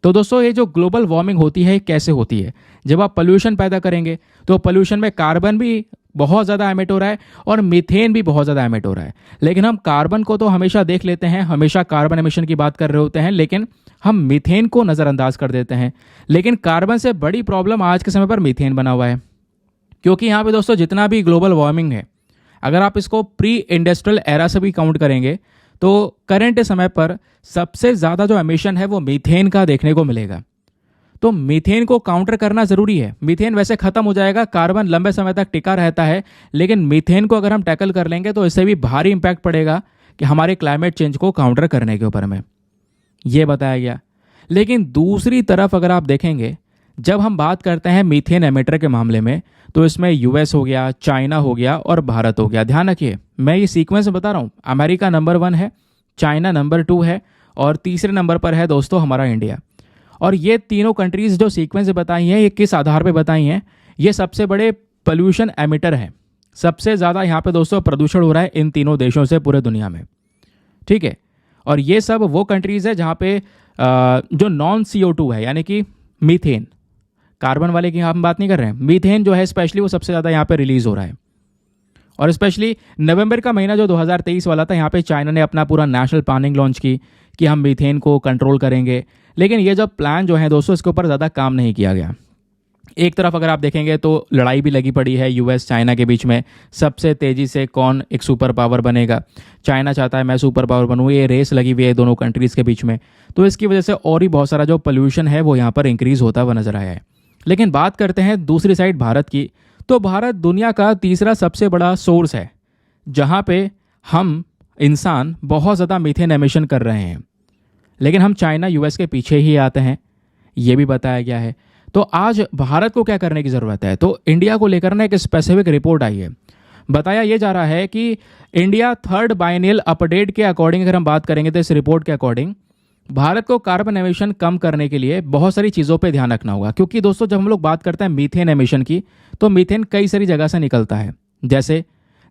तो दोस्तों ये जो ग्लोबल वार्मिंग होती है कैसे होती है? जब आप पोल्यूशन पैदा करेंगे तो पोल्यूशन में कार्बन भी बहुत ज़्यादा एमिट हो रहा है और मीथेन भी बहुत ज़्यादा एमिट हो रहा है। लेकिन हम कार्बन को तो हमेशा देख लेते हैं, हमेशा कार्बन एमिशन की बात कर रहे होते हैं, लेकिन हम मीथेन को नज़रअंदाज कर देते हैं। लेकिन कार्बन से बड़ी प्रॉब्लम आज के समय पर मीथेन बना हुआ है, क्योंकि यहाँ पे दोस्तों जितना भी ग्लोबल वार्मिंग है, अगर आप इसको प्री इंडस्ट्रियल एरा से भी काउंट करेंगे तो करंट समय पर सबसे ज़्यादा जो एमिशन है वो मीथेन का देखने को मिलेगा। तो मीथेन को काउंटर करना ज़रूरी है। मीथेन वैसे ख़त्म हो जाएगा, कार्बन लंबे समय तक टिका रहता है, लेकिन मीथेन को अगर हम टैकल कर लेंगे तो इससे भी भारी इंपैक्ट पड़ेगा कि हमारे क्लाइमेट चेंज को काउंटर करने के ऊपर में, ये बताया गया। लेकिन दूसरी तरफ अगर आप देखेंगे, जब हम बात करते हैं मीथेन एमिटर के मामले में, तो इसमें यूएस हो गया, चाइना हो गया और भारत हो गया। ध्यान रखिए, मैं ये सीक्वेंस बता रहा हूँ। अमेरिका नंबर 1 है, चाइना नंबर 2 है और तीसरे नंबर पर है दोस्तों हमारा इंडिया। और ये तीनों कंट्रीज़ जो सीक्वेंस बताई हैं, ये किस आधार पे बताई हैं? ये सबसे बड़े पोल्यूशन एमिटर हैं। सबसे ज़्यादा यहाँ पे दोस्तों प्रदूषण हो रहा है इन तीनों देशों से पूरे दुनिया में, ठीक है। और ये सब वो कंट्रीज़ है जहाँ पे जो नॉन CO2 है, यानी कि मीथेन, कार्बन वाले की हम बात नहीं कर रहे हैं, मीथेन जो है स्पेशली वो सबसे ज़्यादा यहाँ पे रिलीज़ हो रहा है। और स्पेशली नवंबर का महीना जो 2023 वाला था, यहाँ पे चाइना ने अपना पूरा नेशनल प्लानिंग लॉन्च की कि हम मीथेन को कंट्रोल करेंगे। लेकिन ये जब प्लान जो है दोस्तों, इसके ऊपर ज़्यादा काम नहीं किया गया। एक तरफ अगर आप देखेंगे तो लड़ाई भी लगी पड़ी है यूएस चाइना के बीच में, सबसे तेज़ी से कौन एक सुपर पावर बनेगा। चाइना चाहता है मैं सुपर पावर बनूँ, ये रेस लगी हुई है दोनों कंट्रीज़ के बीच में। तो इसकी वजह से और भी बहुत सारा जो पोल्यूशन है वो यहाँ पर इंक्रीज़ होता हुआ नजर आया है। लेकिन बात करते हैं दूसरी साइड भारत की, तो भारत दुनिया का तीसरा सबसे बड़ा सोर्स है जहाँ पे हम इंसान बहुत ज़्यादा मीथेन एमिशन कर रहे हैं। लेकिन हम चाइना यूएस के पीछे ही आते हैं, ये भी बताया गया है। तो आज भारत को क्या करने की ज़रूरत है? तो इंडिया को लेकर ना एक स्पेसिफिक रिपोर्ट आई है। बताया ये जा रहा है कि इंडिया 3rd बाइनियल अपडेट के अकॉर्डिंग अगर हम बात करेंगे तो इस रिपोर्ट के अकॉर्डिंग भारत को कार्बन एमिशन कम करने के लिए बहुत सारी चीज़ों पे ध्यान रखना होगा। क्योंकि दोस्तों जब हम लोग बात करते हैं मीथेन एमिशन की, तो मीथेन कई सारी जगह से निकलता है।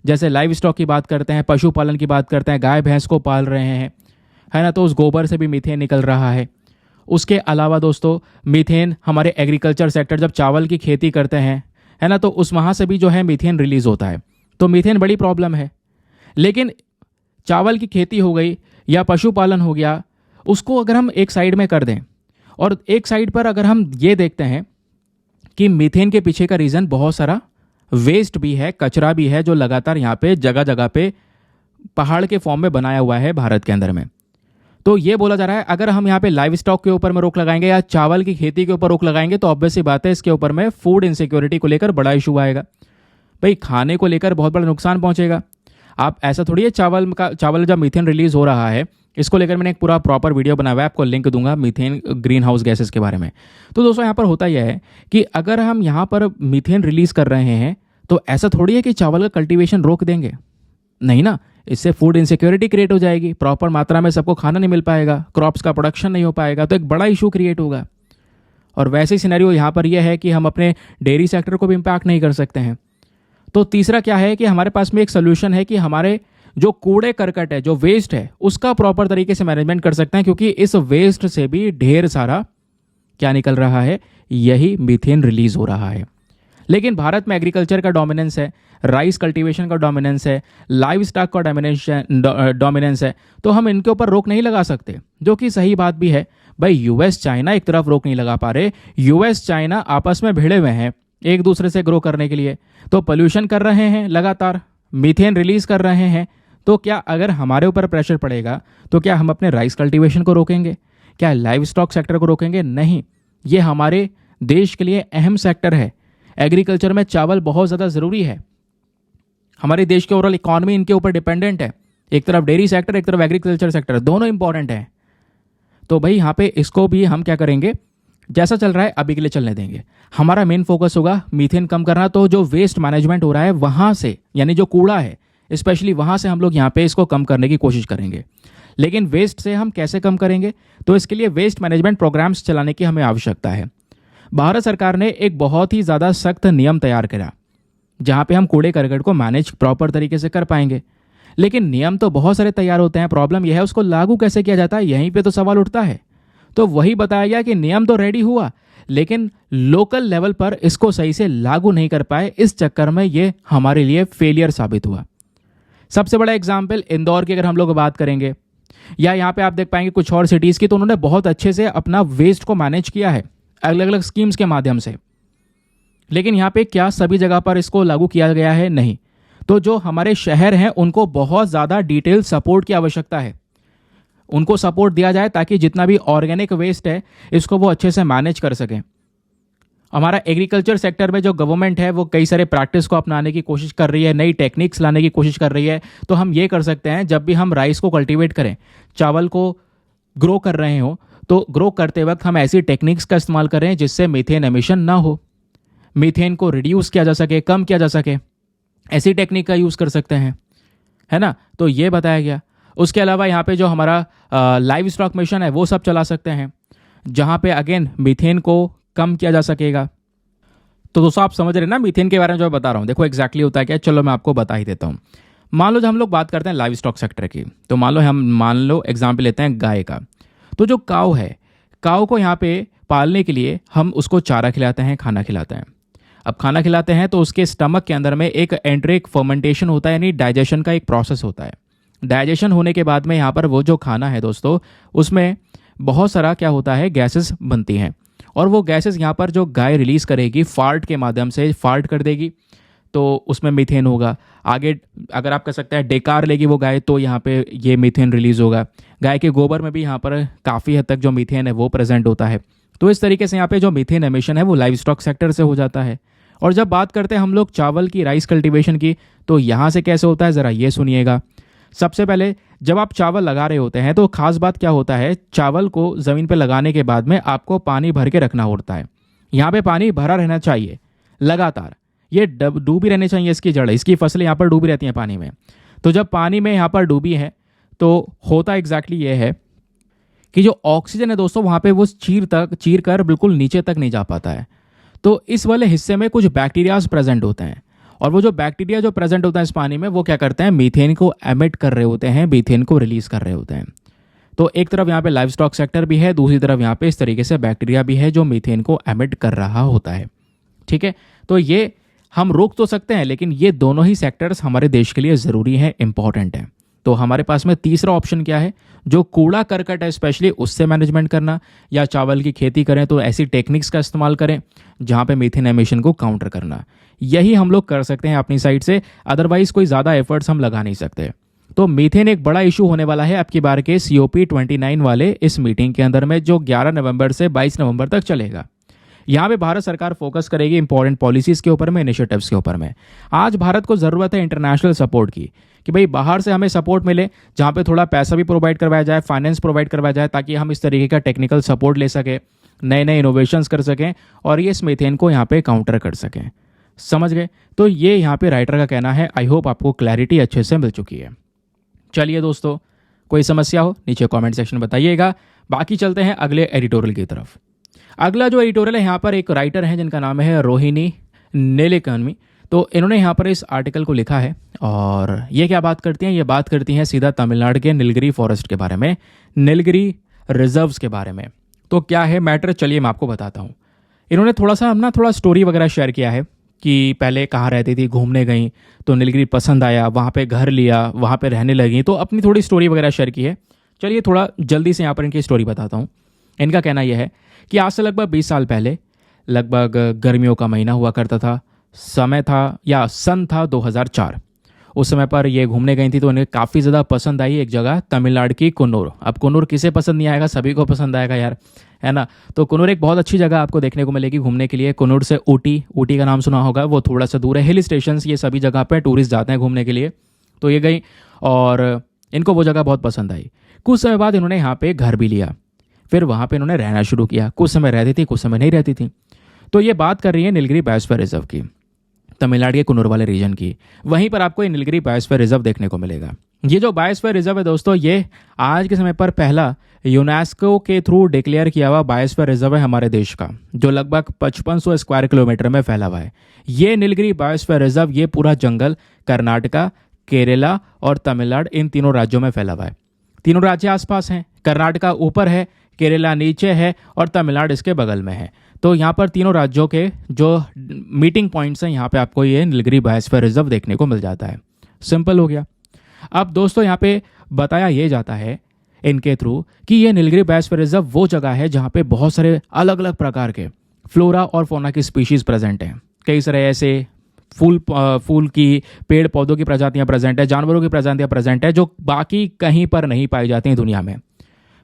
जैसे लाइव स्टॉक की बात करते हैं, पशुपालन की बात करते हैं, गाय भैंस को पाल रहे हैं, है ना, तो उस गोबर से भी मीथेन निकल रहा है। उसके अलावा दोस्तों मीथेन हमारे एग्रीकल्चर सेक्टर, जब चावल की खेती करते हैं, है ना, तो उस वहाँ से भी जो है मीथेन रिलीज़ होता है। तो मीथेन बड़ी प्रॉब्लम है। लेकिन चावल की खेती हो गई या पशुपालन हो गया, उसको अगर हम एक साइड में कर दें और एक साइड पर अगर हम ये देखते हैं कि मीथेन के पीछे का रीज़न बहुत सारा वेस्ट भी है, कचरा भी है, जो लगातार यहाँ पे जगह जगह पे पहाड़ के फॉर्म में बनाया हुआ है भारत के अंदर में। तो ये बोला जा रहा है अगर हम यहाँ पे लाइव स्टॉक के ऊपर में रोक लगाएंगे या चावल की खेती के ऊपर रोक लगाएंगे तो ऑब्वियस सी बात है इसके ऊपर में फूड इनसिक्योरिटी को लेकर बड़ा इशू आएगा। भाई खाने को लेकर बहुत बड़ा नुकसान पहुंचेगा। आप ऐसा थोड़ी है, चावल जब मीथेन रिलीज हो रहा है, इसको लेकर मैंने एक पूरा प्रॉपर वीडियो बनाया हुआ है, आपको लिंक दूंगा मीथेन ग्रीन हाउस गैसेस के बारे में। तो दोस्तों यहाँ पर होता यह है कि अगर हम यहाँ पर मीथेन रिलीज कर रहे हैं तो ऐसा थोड़ी है कि चावल का कल्टीवेशन रोक देंगे, नहीं ना। इससे फूड इनसिक्योरिटी क्रिएट हो जाएगी, प्रॉपर मात्रा में सबको खाना नहीं मिल पाएगा, क्रॉप्स का प्रोडक्शन नहीं हो पाएगा, तो एक बड़ा इशू क्रिएट होगा। और वैसे ही सिनेरियो यहाँ पर यह है कि हम अपने डेयरी सेक्टर को भी इम्पैक्ट नहीं कर सकते हैं। तो तीसरा क्या है कि हमारे पास में एक सोल्यूशन है कि हमारे जो कूड़े करकट है, जो वेस्ट है, उसका प्रॉपर तरीके से मैनेजमेंट कर सकते हैं, क्योंकि इस वेस्ट से भी ढेर सारा क्या निकल रहा है, यही मीथेन रिलीज हो रहा है। लेकिन भारत में एग्रीकल्चर का डोमिनेंस है, राइस कल्टीवेशन का डोमिनेंस है, लाइव स्टॉक का डोमिनेंस है, तो हम इनके ऊपर रोक नहीं लगा सकते, जो कि सही बात भी है। भाई यूएस चाइना एक तरफ रोक नहीं लगा पा रहे, यूएस चाइना आपस में भिड़े हुए हैं एक दूसरे से ग्रो करने के लिए, तो पोल्यूशन कर रहे हैं, लगातार मीथेन रिलीज कर रहे हैं। तो क्या अगर हमारे ऊपर प्रेशर पड़ेगा तो क्या हम अपने राइस कल्टीवेशन को रोकेंगे? क्या लाइव स्टॉक सेक्टर को रोकेंगे? नहीं, ये हमारे देश के लिए अहम सेक्टर है। एग्रीकल्चर में चावल बहुत ज़्यादा ज़रूरी है, हमारे देश के ओवरऑल इकॉनमी इनके ऊपर डिपेंडेंट है। एक तरफ डेयरी सेक्टर, एक तरफ एग्रीकल्चर सेक्टर, दोनों इंपॉर्टेंट हैं। तो भाई यहाँ पे इसको भी हम क्या करेंगे, जैसा चल रहा है अभी के लिए चलने देंगे। हमारा मेन फोकस होगा मीथेन कम करना। तो जो वेस्ट मैनेजमेंट हो रहा है वहाँ से, यानी जो कूड़ा है स्पेशली वहाँ से हम लोग यहाँ पे इसको कम करने की कोशिश करेंगे। लेकिन वेस्ट से हम कैसे कम करेंगे, तो इसके लिए वेस्ट मैनेजमेंट प्रोग्राम्स चलाने की हमें आवश्यकता है। भारत सरकार ने एक बहुत ही ज़्यादा सख्त नियम तैयार करा जहाँ पे हम कूड़े करकट को मैनेज प्रॉपर तरीके से कर पाएंगे। लेकिन नियम तो बहुत सारे तैयार होते हैं, प्रॉब्लम यह है उसको लागू कैसे किया जाता है, यहीं पे तो सवाल उठता है। तो वही बताया गया कि नियम तो रेडी हुआ, लेकिन लोकल लेवल पर इसको सही से लागू नहीं कर पाए, इस चक्कर में ये हमारे लिए फेलियर साबित हुआ। सबसे बड़ा एग्जाम्पल इंदौर की अगर हम लोग बात करेंगे, या यहाँ पे आप देख पाएंगे कुछ और सिटीज़ की, तो उन्होंने बहुत अच्छे से अपना वेस्ट को मैनेज किया है अलग अलग स्कीम्स के माध्यम से। लेकिन यहाँ पे क्या सभी जगह पर इसको लागू किया गया है? नहीं। तो जो हमारे शहर हैं उनको बहुत ज़्यादा डिटेल सपोर्ट की आवश्यकता है, उनको सपोर्ट दिया जाए ताकि जितना भी ऑर्गेनिक वेस्ट है इसको वो अच्छे से मैनेज कर सकें। हमारा एग्रीकल्चर सेक्टर में जो गवर्नमेंट है वो कई सारे प्रैक्टिस को अपनाने की कोशिश कर रही है, नई टेक्निक्स लाने की कोशिश कर रही है। तो हम ये कर सकते हैं, जब भी हम राइस को कल्टीवेट करें, चावल को ग्रो कर रहे हो, तो ग्रो करते वक्त हम ऐसी टेक्निक्स का इस्तेमाल करें जिससे मीथेन एमिशन ना हो, मीथेन को रिड्यूस किया जा सके, कम किया जा सके। ऐसी टेक्निक का यूज़ कर सकते हैं, है ना। तो ये बताया गया। उसके अलावा यहाँ पे जो हमारा लाइव स्टॉक मिशन है वो सब चला सकते हैं, जहाँ पे अगेन मीथेन को कम किया जा सकेगा। तो दोस्तों आप समझ रहे हैं ना मीथेन के बारे में जो मैं बता रहा हूँ, देखो एग्जैक्टली होता है क्या, चलो मैं आपको बता ही देता हूँ। मान लो जब हम लोग बात करते हैं लाइव स्टॉक सेक्टर की, तो मान लो एग्जाम्पल लेते हैं गाय का। तो जो काऊ है, काऊ को यहाँ पे पालने के लिए हम उसको चारा खिलाते हैं, खाना खिलाते हैं। अब खाना खिलाते हैं तो उसके स्टमक के अंदर में एक एंट्रिक फर्मेंटेशन होता है, यानी डाइजेशन का एक प्रोसेस होता है। डाइजेशन होने के बाद में यहाँ पर वो जो खाना है दोस्तों, उसमें बहुत सारा क्या होता है, गैसेस बनती हैं। और वो गैसेस यहाँ पर जो गाय रिलीज़ करेगी फार्ट के माध्यम से, फार्ट कर देगी तो उसमें मीथेन होगा। आगे अगर आप कह सकते हैं डेकार लेगी वो गाय, तो यहाँ पे ये मीथेन रिलीज़ होगा। गाय के गोबर में भी यहाँ पर काफ़ी हद तक जो मीथेन है वो प्रेजेंट होता है। तो इस तरीके से यहाँ पे जो मीथेन एमिशन है वो लाइव स्टॉक सेक्टर से हो जाता है। और जब बात करते हैं हम लोग चावल की, राइस कल्टीवेशन की, तो यहाँ से कैसे होता है ज़रा ये सुनिएगा। सबसे पहले जब आप चावल लगा रहे होते हैं तो खास बात क्या होता है, चावल को ज़मीन पर लगाने के बाद में आपको पानी भर के रखना होता है। यहाँ पे पानी भरा रहना चाहिए लगातार, ये डूबी रहनी चाहिए इसकी जड़, इसकी फसलें यहाँ पर डूबी रहती हैं पानी में। तो जब पानी में यहाँ पर डूबी है तो होता एग्जैक्टली ये है कि जो ऑक्सीजन है दोस्तों वहाँ पे वो चीर कर बिल्कुल नीचे तक नहीं जा पाता है। तो इस वाले हिस्से में कुछ बैक्टीरियाज प्रेजेंट होते हैं, और वो जो बैक्टीरिया जो प्रेजेंट होता है इस पानी में, वो क्या करते हैं, मीथेन को एमिट कर रहे होते हैं, मीथेन को रिलीज कर रहे होते हैं। तो एक तरफ यहाँ पे लाइव स्टॉक सेक्टर भी है, दूसरी तरफ यहाँ पे इस तरीके से बैक्टीरिया भी है जो मीथेन को एमिट कर रहा होता है। ठीक है, तो ये हम रोक तो सकते हैं, लेकिन ये दोनों ही सेक्टर्स हमारे देश के लिए ज़रूरी हैं, इंपॉर्टेंट हैं। तो हमारे पास में तीसरा ऑप्शन क्या है, जो कूड़ा करकट है स्पेशली उससे मैनेजमेंट करना, या चावल की खेती करें तो ऐसी टेक्निक्स का इस्तेमाल करें जहाँ पे मीथेन एमिशन को काउंटर करना। यही हम लोग कर सकते हैं अपनी साइड से, अदरवाइज कोई ज़्यादा एफर्ट्स हम लगा नहीं सकते। तो मीथेन एक बड़ा इशू होने वाला है आपकी बार के COP29 वाले इस मीटिंग के अंदर में, जो 11 नवंबर से 22 नवंबर तक चलेगा। यहाँ पे भारत सरकार फोकस करेगी इंपॉर्टेंट पॉलिसीज़ के ऊपर में, इनिशिएटिव्स के ऊपर में। आज भारत को ज़रूरत है इंटरनेशनल सपोर्ट की, कि भाई बाहर से हमें सपोर्ट मिले, जहाँ पे थोड़ा पैसा भी प्रोवाइड करवाया जाए, फाइनेंस प्रोवाइड करवाया जाए, ताकि हम इस तरीके का टेक्निकल सपोर्ट ले सकें, नए नए इनोवेशंस कर सकें और ये इस मीथेन को यहाँ पे काउंटर कर सकें। समझ गए? तो ये यहाँ पे राइटर का कहना है। आई होप आपको क्लैरिटी अच्छे से मिल चुकी है। चलिए दोस्तों, कोई समस्या हो नीचे कमेंट सेक्शन में बताइएगा। बाकी चलते हैं अगले एडिटोरियल की तरफ। अगला जो एडिटोरियल है, यहाँ पर एक राइटर हैं जिनका नाम है रोहिणी नीलेकर्णी। तो इन्होंने यहाँ पर इस आर्टिकल को लिखा है और ये क्या बात करती हैं? ये बात करती हैं सीधा तमिलनाडु के नीलगिरी फॉरेस्ट के बारे में, नीलगिरी रिजर्व्स के बारे में। तो क्या है मैटर, चलिए मैं आपको बताता हूँ। इन्होंने थोड़ा स्टोरी वगैरह शेयर किया है कि पहले कहाँ रहती थी, घूमने गई तो नीलगिरी पसंद आया, वहाँ पे घर लिया, वहाँ पे रहने लगी, तो अपनी थोड़ी स्टोरी वगैरह शेयर की है। चलिए थोड़ा जल्दी से यहाँ पर इनकी स्टोरी बताता हूँ। इनका कहना यह है कि आज से लगभग 20 साल पहले, लगभग गर्मियों का महीना हुआ करता था, समय था या सन था 2004। उस समय पर ये घूमने गई थी तो उन्हें काफ़ी ज़्यादा पसंद आई एक जगह, तमिलनाडु की कुन्नूर। अब कुन्नूर किसे पसंद नहीं आएगा, सभी को पसंद आएगा यार, है ना। तो कुन्नूर एक बहुत अच्छी जगह आपको देखने को मिलेगी घूमने के लिए। कुन्नूर से ऊटी का नाम सुना होगा, वो थोड़ा सा दूर है। हिल स्टेशन ये सभी जगह पे टूरिस्ट जाते हैं घूमने के लिए। तो ये गई और इनको वो जगह बहुत पसंद आई। कुछ समय बाद इन्होंने यहाँ पे घर भी लिया, फिर वहाँ पे इन्होंने रहना शुरू किया। कुछ समय रहती थी, कुछ समय नहीं रहती थी। तो ये बात कर रही है नीलगिरी बायोस्फीयर रिजर्व की, तमिलनाडु के कुन्नूर वाले रीजन की। वहीं पर आपको ये नीलगिरी बायोस्फीयर रिजर्व देखने को मिलेगा। ये जो बायोस्फीयर रिजर्व है दोस्तों, ये आज के समय पर पहला यूनेस्को के थ्रू डिक्लेयर किया हुआ बायोस्फीयर रिजर्व है हमारे देश का, जो लगभग 5500 स्क्वायर किलोमीटर में फैला हुआ है। ये नीलगिरी बायोस्फीयर रिजर्व, ये पूरा जंगल कर्नाटका, केरला और तमिलनाडु, इन तीनों राज्यों में फैला हुआ है। तीनों राज्य आसपास हैं, कर्नाटका ऊपर है, केरला नीचे है और तमिलनाडु इसके बगल में है। तो यहाँ पर तीनों राज्यों के जो मीटिंग पॉइंट्स हैं, यहाँ पे आपको ये नीलगिरी बायोस्फीयर रिजर्व देखने को मिल जाता है। सिंपल हो गया। अब दोस्तों यहाँ पे बताया ये जाता है इनके थ्रू कि ये नीलगिरी बायोस्फीयर रिजर्व वो जगह है जहाँ पे बहुत सारे अलग अलग प्रकार के फ्लोरा और फौना की स्पीशीज़ प्रेजेंट हैं। कई सारे ऐसे फूल की, पेड़ पौधों की प्रजातियाँ प्रेजेंट है, जानवरों की प्रजातियाँ प्रेजेंट है, जो बाकी कहीं पर नहीं पाई जाती हैं दुनिया में।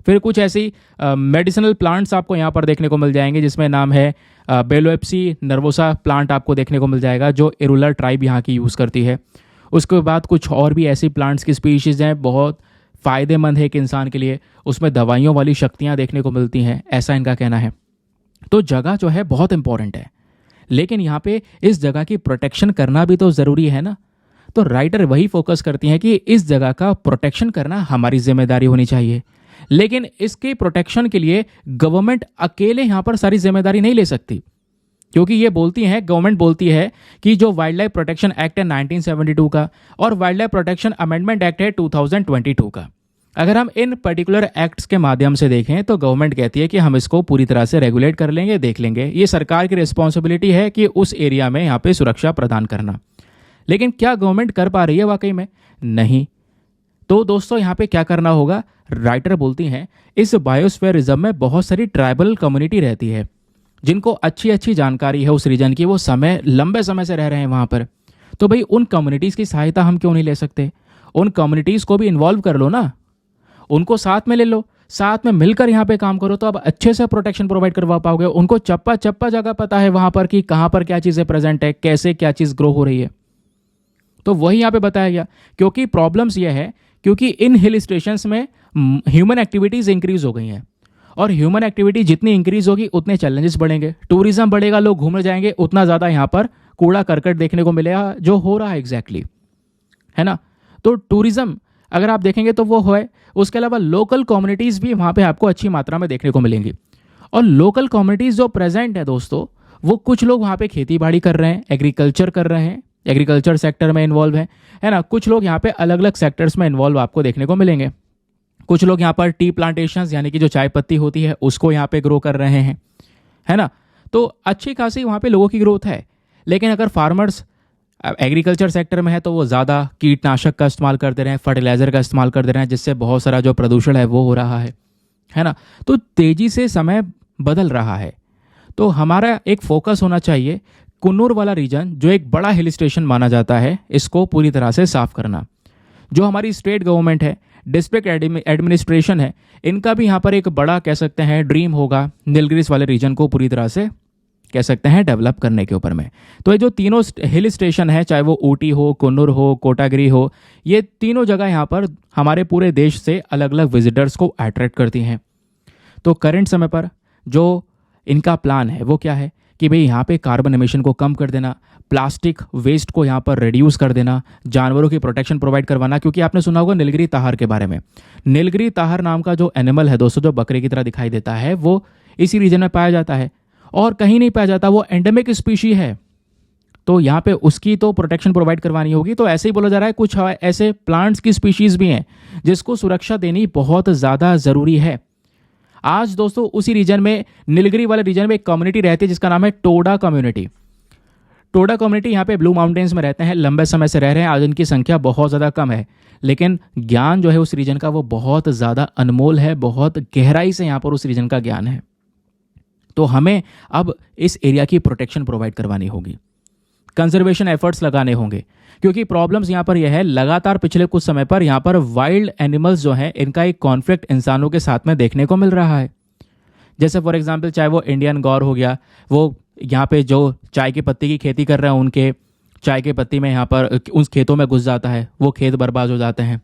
फिर कुछ ऐसी मेडिसिनल प्लांट्स आपको यहाँ पर देखने को मिल जाएंगे, जिसमें नाम है बेलोएप्सी नर्वोसा प्लांट आपको देखने को मिल जाएगा, जो इरुलर ट्राइब यहाँ की यूज़ करती है। उसके बाद कुछ और भी ऐसी प्लांट्स की स्पीशीज़ हैं, बहुत फ़ायदेमंद है एक इंसान के लिए, उसमें दवाइयों वाली शक्तियाँ देखने को मिलती हैं, ऐसा इनका कहना है। तो जगह जो है बहुत इंपॉर्टेंट है, लेकिन यहाँ पे इस जगह की प्रोटेक्शन करना भी तो ज़रूरी है ना। तो राइटर वही फोकस करती हैं कि इस जगह का प्रोटेक्शन करना हमारी जिम्मेदारी होनी चाहिए, लेकिन इसके प्रोटेक्शन के लिए गवर्नमेंट अकेले यहाँ पर सारी जिम्मेदारी नहीं ले सकती, क्योंकि ये बोलती है, गवर्नमेंट बोलती है कि जो वाइल्ड लाइफ प्रोटेक्शन एक्ट है 1972 का और wild life protection amendment act है 2022 का, अगर हम इन पर्टिकुलर एक्ट्स के माध्यम से देखें तो गवर्नमेंट कहती है कि हम इसको पूरी तरह से रेगुलेट कर लेंगे, देख लेंगे। ये सरकार की रिस्पॉन्सिबिलिटी है कि उस एरिया में यहाँ पे सुरक्षा प्रदान करना। लेकिन क्या गवर्नमेंट कर पा रही है वाकई में? नहीं। तो दोस्तों यहाँ पे क्या करना होगा? राइटर बोलती हैं इस बायोस्फीयर रिजर्व में बहुत सारी ट्राइबल कम्युनिटी रहती है, जिनको अच्छी अच्छी जानकारी है उस रीजन की, वो लंबे समय से रह रहे हैं वहाँ पर। तो भाई उन कम्युनिटीज़ की सहायता हम क्यों नहीं ले सकते? उन कम्युनिटीज़ को भी इन्वॉल्व कर लो ना, उनको साथ में ले लो, साथ में मिलकर यहाँ पे काम करो, तो आप अच्छे से प्रोटेक्शन प्रोवाइड करवा पाओगे। उनको चप्पा चप्पा जगह पता है वहाँ पर कि कहाँ पर क्या चीज़ें प्रेजेंट है, कैसे क्या चीज़ ग्रो हो रही है। तो वही यहाँ पे बताया गया, क्योंकि प्रॉब्लम्स ये है क्योंकि इन हिल स्टेशंस में ह्यूमन एक्टिविटीज़ इंक्रीज हो गई हैं, और ह्यूमन एक्टिविटी जितनी इंक्रीज होगी उतने चैलेंजेस बढ़ेंगे, टूरिज्म बढ़ेगा, लोग घूमने जाएंगे, उतना ज़्यादा यहाँ पर कूड़ा करकट देखने को मिलेगा, जो हो रहा है एग्जैक्टली, है ना। तो टूरिज्म अगर आप देखेंगे तो वो है। उसके अलावा लोकल कम्युनिटीज़ भी वहाँ पे आपको अच्छी मात्रा में देखने को मिलेंगी, और लोकल कम्युनिटीज़ जो प्रेजेंट है दोस्तों, वो कुछ लोग वहाँ पे खेती बाड़ी कर रहे हैं, एग्रीकल्चर कर रहे हैं, एग्रीकल्चर सेक्टर में इन्वॉल्व है ना। कुछ लोग यहाँ पे अलग अलग सेक्टर्स में इन्वॉल्व आपको देखने को मिलेंगे। कुछ लोग यहाँ पर टी प्लांटेशंस यानी कि जो चाय पत्ती होती है उसको यहाँ पे ग्रो कर रहे हैं, है ना। तो अच्छी खासी वहाँ पे लोगों की ग्रोथ है। लेकिन अगर फार्मर्स एग्रीकल्चर सेक्टर में है तो वो ज़्यादा कीटनाशक का इस्तेमाल करते रहे हैं, फर्टिलाइज़र का इस्तेमाल करते रहे हैं, जिससे बहुत सारा जो प्रदूषण है वो हो रहा है ना। तो तेज़ी से समय बदल रहा है, तो हमारा एक फोकस होना चाहिए कुन्नूर वाला रीजन, जो एक बड़ा हिल स्टेशन माना जाता है, इसको पूरी तरह से साफ करना। जो हमारी स्टेट गवर्नमेंट है, डिस्ट्रिक्ट एडमिनिस्ट्रेशन है, इनका भी यहाँ पर एक बड़ा कह सकते हैं ड्रीम होगा नीलगिरीज वाले रीजन को पूरी तरह से कह सकते हैं डेवलप करने के ऊपर में। तो ये जो तीनों हिल स्टेशन है, चाहे वो ऊटी हो, कुन्नूर हो, कोटागिरी हो, ये तीनों जगह यहाँ पर हमारे पूरे देश से अलग अलग विजिटर्स को अट्रैक्ट करती हैं। तो करंट समय पर जो इनका प्लान है वो क्या है कि भाई यहाँ पे कार्बन एमिशन को कम कर देना, प्लास्टिक वेस्ट को यहाँ पर रिड्यूस कर देना, जानवरों की प्रोटेक्शन प्रोवाइड करवाना। क्योंकि आपने सुना होगा नीलगिरी ताहर के बारे में। नीलगिरी ताहर नाम का जो एनिमल है दोस्तों, जो बकरे की तरह दिखाई देता है, वो इसी रीजन में पाया जाता है और कहीं नहीं पाया जाता। वो एंडेमिक स्पीशी है, तो यहाँ पे उसकी तो प्रोटेक्शन प्रोवाइड करवानी होगी। तो ऐसे ही बोला जा रहा है कुछ ऐसे प्लांट्स की स्पीशीज भी हैं जिसको सुरक्षा देनी बहुत ज़्यादा ज़रूरी है। आज दोस्तों उसी रीजन में, नीलगिरी वाले रीजन में एक कम्युनिटी रहती है जिसका नाम है टोडा कम्युनिटी। टोडा कम्युनिटी यहाँ पे ब्लू माउंटेन्स में रहते हैं, लंबे समय से रह रहे हैं। आज इनकी संख्या बहुत ज़्यादा कम है, लेकिन ज्ञान जो है उस रीजन का वो बहुत ज़्यादा अनमोल है, बहुत गहराई से यहाँ पर उस रीजन का ज्ञान है। तो हमें अब इस एरिया की प्रोटेक्शन प्रोवाइड करवानी होगी, कंजर्वेशन एफर्ट्स लगाने होंगे। क्योंकि प्रॉब्लम्स यहाँ पर यह है, लगातार पिछले कुछ समय पर यहाँ पर वाइल्ड एनिमल्स जो हैं इनका एक कॉन्फ्लिक्ट इंसानों के साथ में देखने को मिल रहा है। जैसे फॉर एग्जांपल चाहे वो इंडियन गौर हो गया, वो यहाँ पे जो चाय की पत्ती की खेती कर रहे हैं उनके चाय की पत्ती में यहाँ पर उस खेतों में घुस जाता है, वो खेत बर्बाद हो जाते हैं।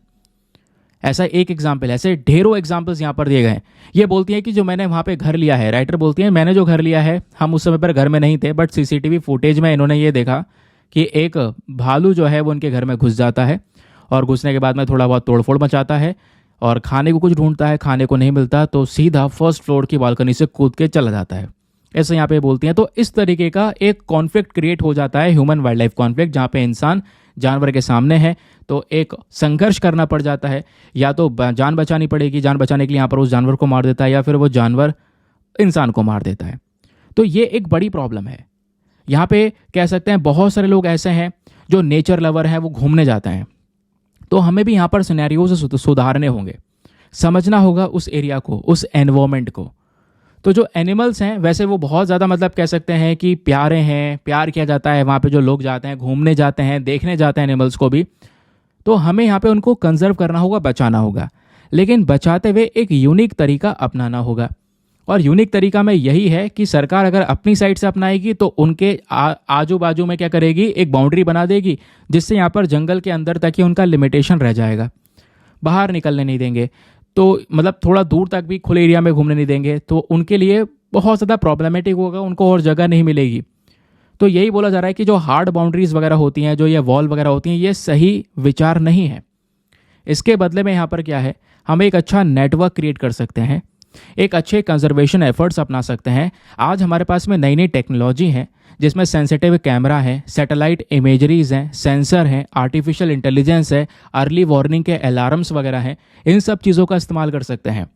ऐसा एक एग्जाम्पल, ऐसे ढेरों एग्जाम्पल्स यहाँ पर दिए गए हैं। ये बोलती है कि जो मैंने वहाँ पे घर लिया है, राइटर बोलती है मैंने जो घर लिया है, हम उस समय पर घर में नहीं थे, बट सीसीटीवी फुटेज में इन्होंने ये देखा कि एक भालू जो है वो उनके घर में घुस जाता है और घुसने के बाद में थोड़ा बहुत तोड़फोड़ मचाता है और खाने को कुछ ढूंढता है, खाने को नहीं मिलता तो सीधा फर्स्ट फ्लोर की बालकनी से कूद के चला जाता है। ऐसे यहाँ पे बोलती हैं। तो इस तरीके का एक कॉन्फ्लिक्ट क्रिएट हो जाता है, ह्यूमन वाइल्ड लाइफ कॉन्फ्लिक्ट, जहाँ पे इंसान जानवर के सामने है तो एक संघर्ष करना पड़ जाता है। या तो जान बचानी पड़ेगी, जान बचाने के लिए यहाँ पर उस जानवर को मार देता है, या फिर वो जानवर इंसान को मार देता है। तो ये एक बड़ी प्रॉब्लम है। यहाँ पे कह सकते हैं बहुत सारे लोग ऐसे हैं जो नेचर लवर हैं, वो घूमने जाते हैं। तो हमें भी यहाँ पर सिनेरियोज सुधारने होंगे, समझना होगा उस एरिया को, उस एनवायरनमेंट को। तो जो एनिमल्स हैं वैसे वो बहुत ज़्यादा मतलब कह सकते हैं कि प्यारे हैं, प्यार किया जाता है। वहाँ पे जो लोग जाते हैं, घूमने जाते हैं, देखने जाते हैं एनिमल्स को भी, तो हमें यहाँ पे उनको कंजर्व करना होगा, बचाना होगा। लेकिन बचाते हुए एक यूनिक तरीका अपनाना होगा। और यूनिक तरीका में यही है कि सरकार अगर अपनी साइड से अपनाएगी तो उनके आजू बाजू में क्या करेगी, एक बाउंड्री बना देगी, जिससे यहाँ पर जंगल के अंदर तक ही उनका लिमिटेशन रह जाएगा, बाहर निकलने नहीं देंगे। तो मतलब थोड़ा दूर तक भी खुले एरिया में घूमने नहीं देंगे, तो उनके लिए बहुत ज़्यादा प्रॉब्लमेटिक होगा, उनको और जगह नहीं मिलेगी। तो यही बोला जा रहा है कि जो हार्ड बाउंड्रीज वगैरह होती हैं, जो ये वॉल वगैरह होती हैं, ये सही विचार नहीं है। इसके बदले में यहाँ पर क्या है, हम एक अच्छा नेटवर्क क्रिएट कर सकते हैं, एक अच्छे कंजर्वेशन एफर्ट्स अपना सकते हैं। आज हमारे पास में नई नई टेक्नोलॉजी है जिसमें सेंसिटिव कैमरा है, सैटेलाइट इमेजरीज हैं, सेंसर हैं, आर्टिफिशियल इंटेलिजेंस है, अर्ली वार्निंग के अलार्म्स वगैरह हैं। इन सब चीज़ों का इस्तेमाल कर सकते हैं।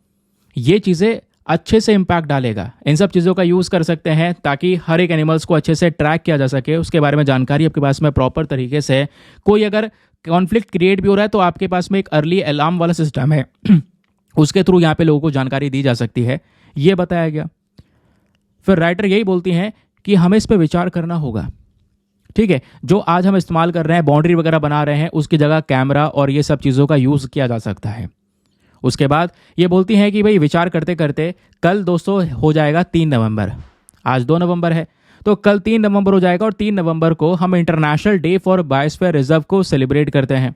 ये चीज़ें अच्छे से इम्पैक्ट डालेगा। इन सब चीज़ों का यूज़ कर सकते हैं ताकि हर एक एनिमल्स को अच्छे से ट्रैक किया जा सके, उसके बारे में जानकारी आपके पास में प्रॉपर तरीके से है। कोई अगर कॉन्फ्लिक्ट क्रिएट भी हो रहा है तो आपके पास में एक अर्ली अलार्म वाला सिस्टम है उसके थ्रू यहाँ पे लोगों को जानकारी दी जा सकती है, ये बताया गया। फिर राइटर यही बोलती हैं कि हमें इस पे विचार करना होगा। ठीक है, जो आज हम इस्तेमाल कर रहे हैं, बाउंड्री वगैरह बना रहे हैं, उसकी जगह कैमरा और ये सब चीज़ों का यूज़ किया जा सकता है। उसके बाद ये बोलती हैं कि भाई विचार करते करते कल दोस्तों हो जाएगा 3 नवंबर, आज 2 नवंबर है, तो कल 3 नवंबर हो जाएगा और 3 नवंबर को हम international day for biosphere reserve को सेलिब्रेट करते हैं।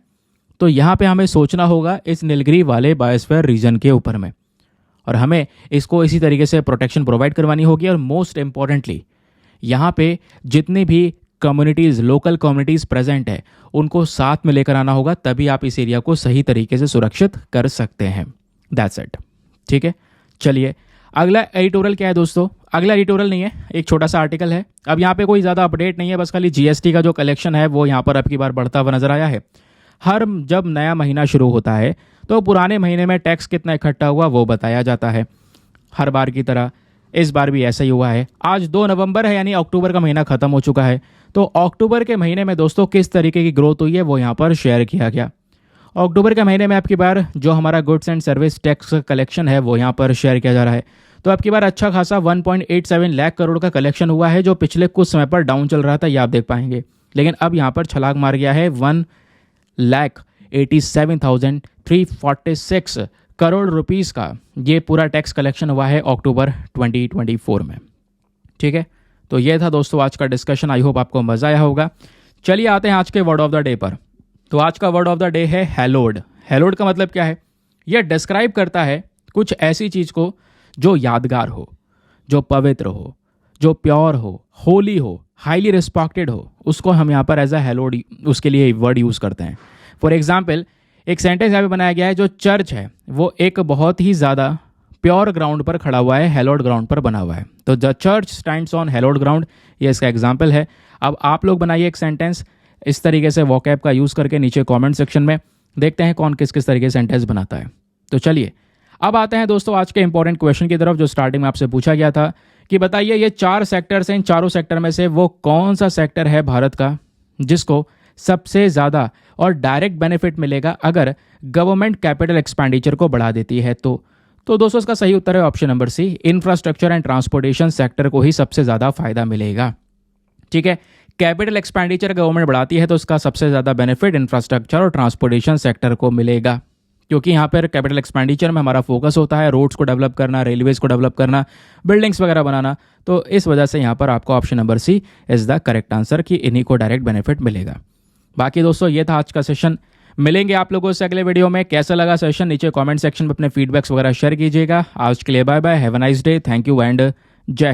तो यहाँ पे हमें सोचना होगा इस नीलगिरी वाले बायोस्फीयर रीजन के ऊपर में, और हमें इसको इसी तरीके से प्रोटेक्शन प्रोवाइड करवानी होगी। और मोस्ट इम्पॉर्टेंटली यहाँ पे जितने भी कम्युनिटीज़, लोकल कम्युनिटीज़ प्रेजेंट है, उनको साथ में लेकर आना होगा, तभी आप इस एरिया को सही तरीके से सुरक्षित कर सकते हैं। That's it. ठीक है, चलिए अगला एडिटोरियल क्या है दोस्तों। अगला एडिटोरियल नहीं है, एक छोटा सा आर्टिकल है। अब यहाँ पे कोई ज़्यादा अपडेट नहीं है, बस खाली जीएसटी का जो कलेक्शन है वो यहाँ पर अब की बार बढ़ता हुआ नजर आया है। हर जब नया महीना शुरू होता है तो पुराने महीने में टैक्स कितना इकट्ठा हुआ वो बताया जाता है, हर बार की तरह इस बार भी ऐसा ही हुआ है। आज 2 नवंबर है, यानी अक्टूबर का महीना खत्म हो चुका है। तो अक्टूबर के महीने में दोस्तों किस तरीके की ग्रोथ हुई है वो यहाँ पर शेयर किया गया। अक्टूबर के महीने में आपकी बार जो हमारा goods and service tax collection है वो यहाँ पर शेयर किया जा रहा है। तो आपकी बार अच्छा खासा 1.87 लाख करोड़ का कलेक्शन हुआ है, जो पिछले कुछ समय पर डाउन चल रहा था, ये आप देख पाएंगे। लेकिन अब यहाँ पर छलांग मार गया है 1,87,346 करोड़ रुपीस का ये पूरा टैक्स कलेक्शन हुआ है अक्टूबर 2024 में। ठीक है, तो ये था दोस्तों आज का डिस्कशन। आई होप आपको मज़ा आया होगा। चलिए आते हैं आज के वर्ड ऑफ द डे पर। तो आज का वर्ड ऑफ द डे है हैलोड। हैलोड का मतलब क्या है? यह डिस्क्राइब करता है कुछ ऐसी चीज़ को जो यादगार हो, जो पवित्र हो, जो प्योर हो, होली हो, हाईली रिस्पेक्टेड हो, उसको हम यहाँ पर एज अ हैलोड उसके लिए वर्ड यूज़ करते हैं। फॉर एग्जाम्पल एक सेंटेंस यहाँ पे बनाया गया है, जो चर्च है वो एक बहुत ही ज़्यादा प्योर ग्राउंड पर खड़ा हुआ है, हैलोड ग्राउंड पर बना हुआ है। तो the church stands on hallowed ground, ये इसका एग्जाम्पल है। अब आप लोग बनाइए एक सेंटेंस इस तरीके से वोकैब का यूज़ करके नीचे कमेंट सेक्शन में, देखते हैं कौन किस किस तरीके से सेंटेंस बनाता है। तो चलिए अब आते हैं दोस्तों आज के इंपॉर्टेंट क्वेश्चन की तरफ, जो स्टार्टिंग में आपसे पूछा गया था कि बताइए ये 4 सेक्टर्स हैं, इन चारों सेक्टर में से वो कौन सा सेक्टर है भारत का जिसको सबसे ज़्यादा और डायरेक्ट बेनिफिट मिलेगा अगर गवर्नमेंट कैपिटल एक्सपेंडिचर को बढ़ा देती है। तो दोस्तों इसका सही उत्तर है option number C, infrastructure and transportation sector को ही सबसे ज़्यादा फायदा मिलेगा। ठीक है, कैपिटल एक्सपेंडिचर गवर्नमेंट बढ़ाती है तो उसका सबसे ज़्यादा बेनिफिट इंफ्रास्ट्रक्चर और ट्रांसपोर्टेशन सेक्टर को मिलेगा, क्योंकि यहाँ पर कैपिटल एक्सपेंडिचर में हमारा फोकस होता है रोड्स को डेवलप करना, रेलवेज़ को डेवलप करना, बिल्डिंग्स वगैरह बनाना। तो इस वजह से यहाँ पर आपको option number C is the correct answer कि इन्हीं को डायरेक्ट बेनिफिट मिलेगा। बाकी दोस्तों ये था आज का सेशन। मिलेंगे आप लोगों से अगले वीडियो में। कैसा लगा सेशन नीचे कमेंट सेक्शन में अपने फीडबैक्स वगैरह शेयर कीजिएगा। आज के लिए bye bye, have a nice day, thank you and जय।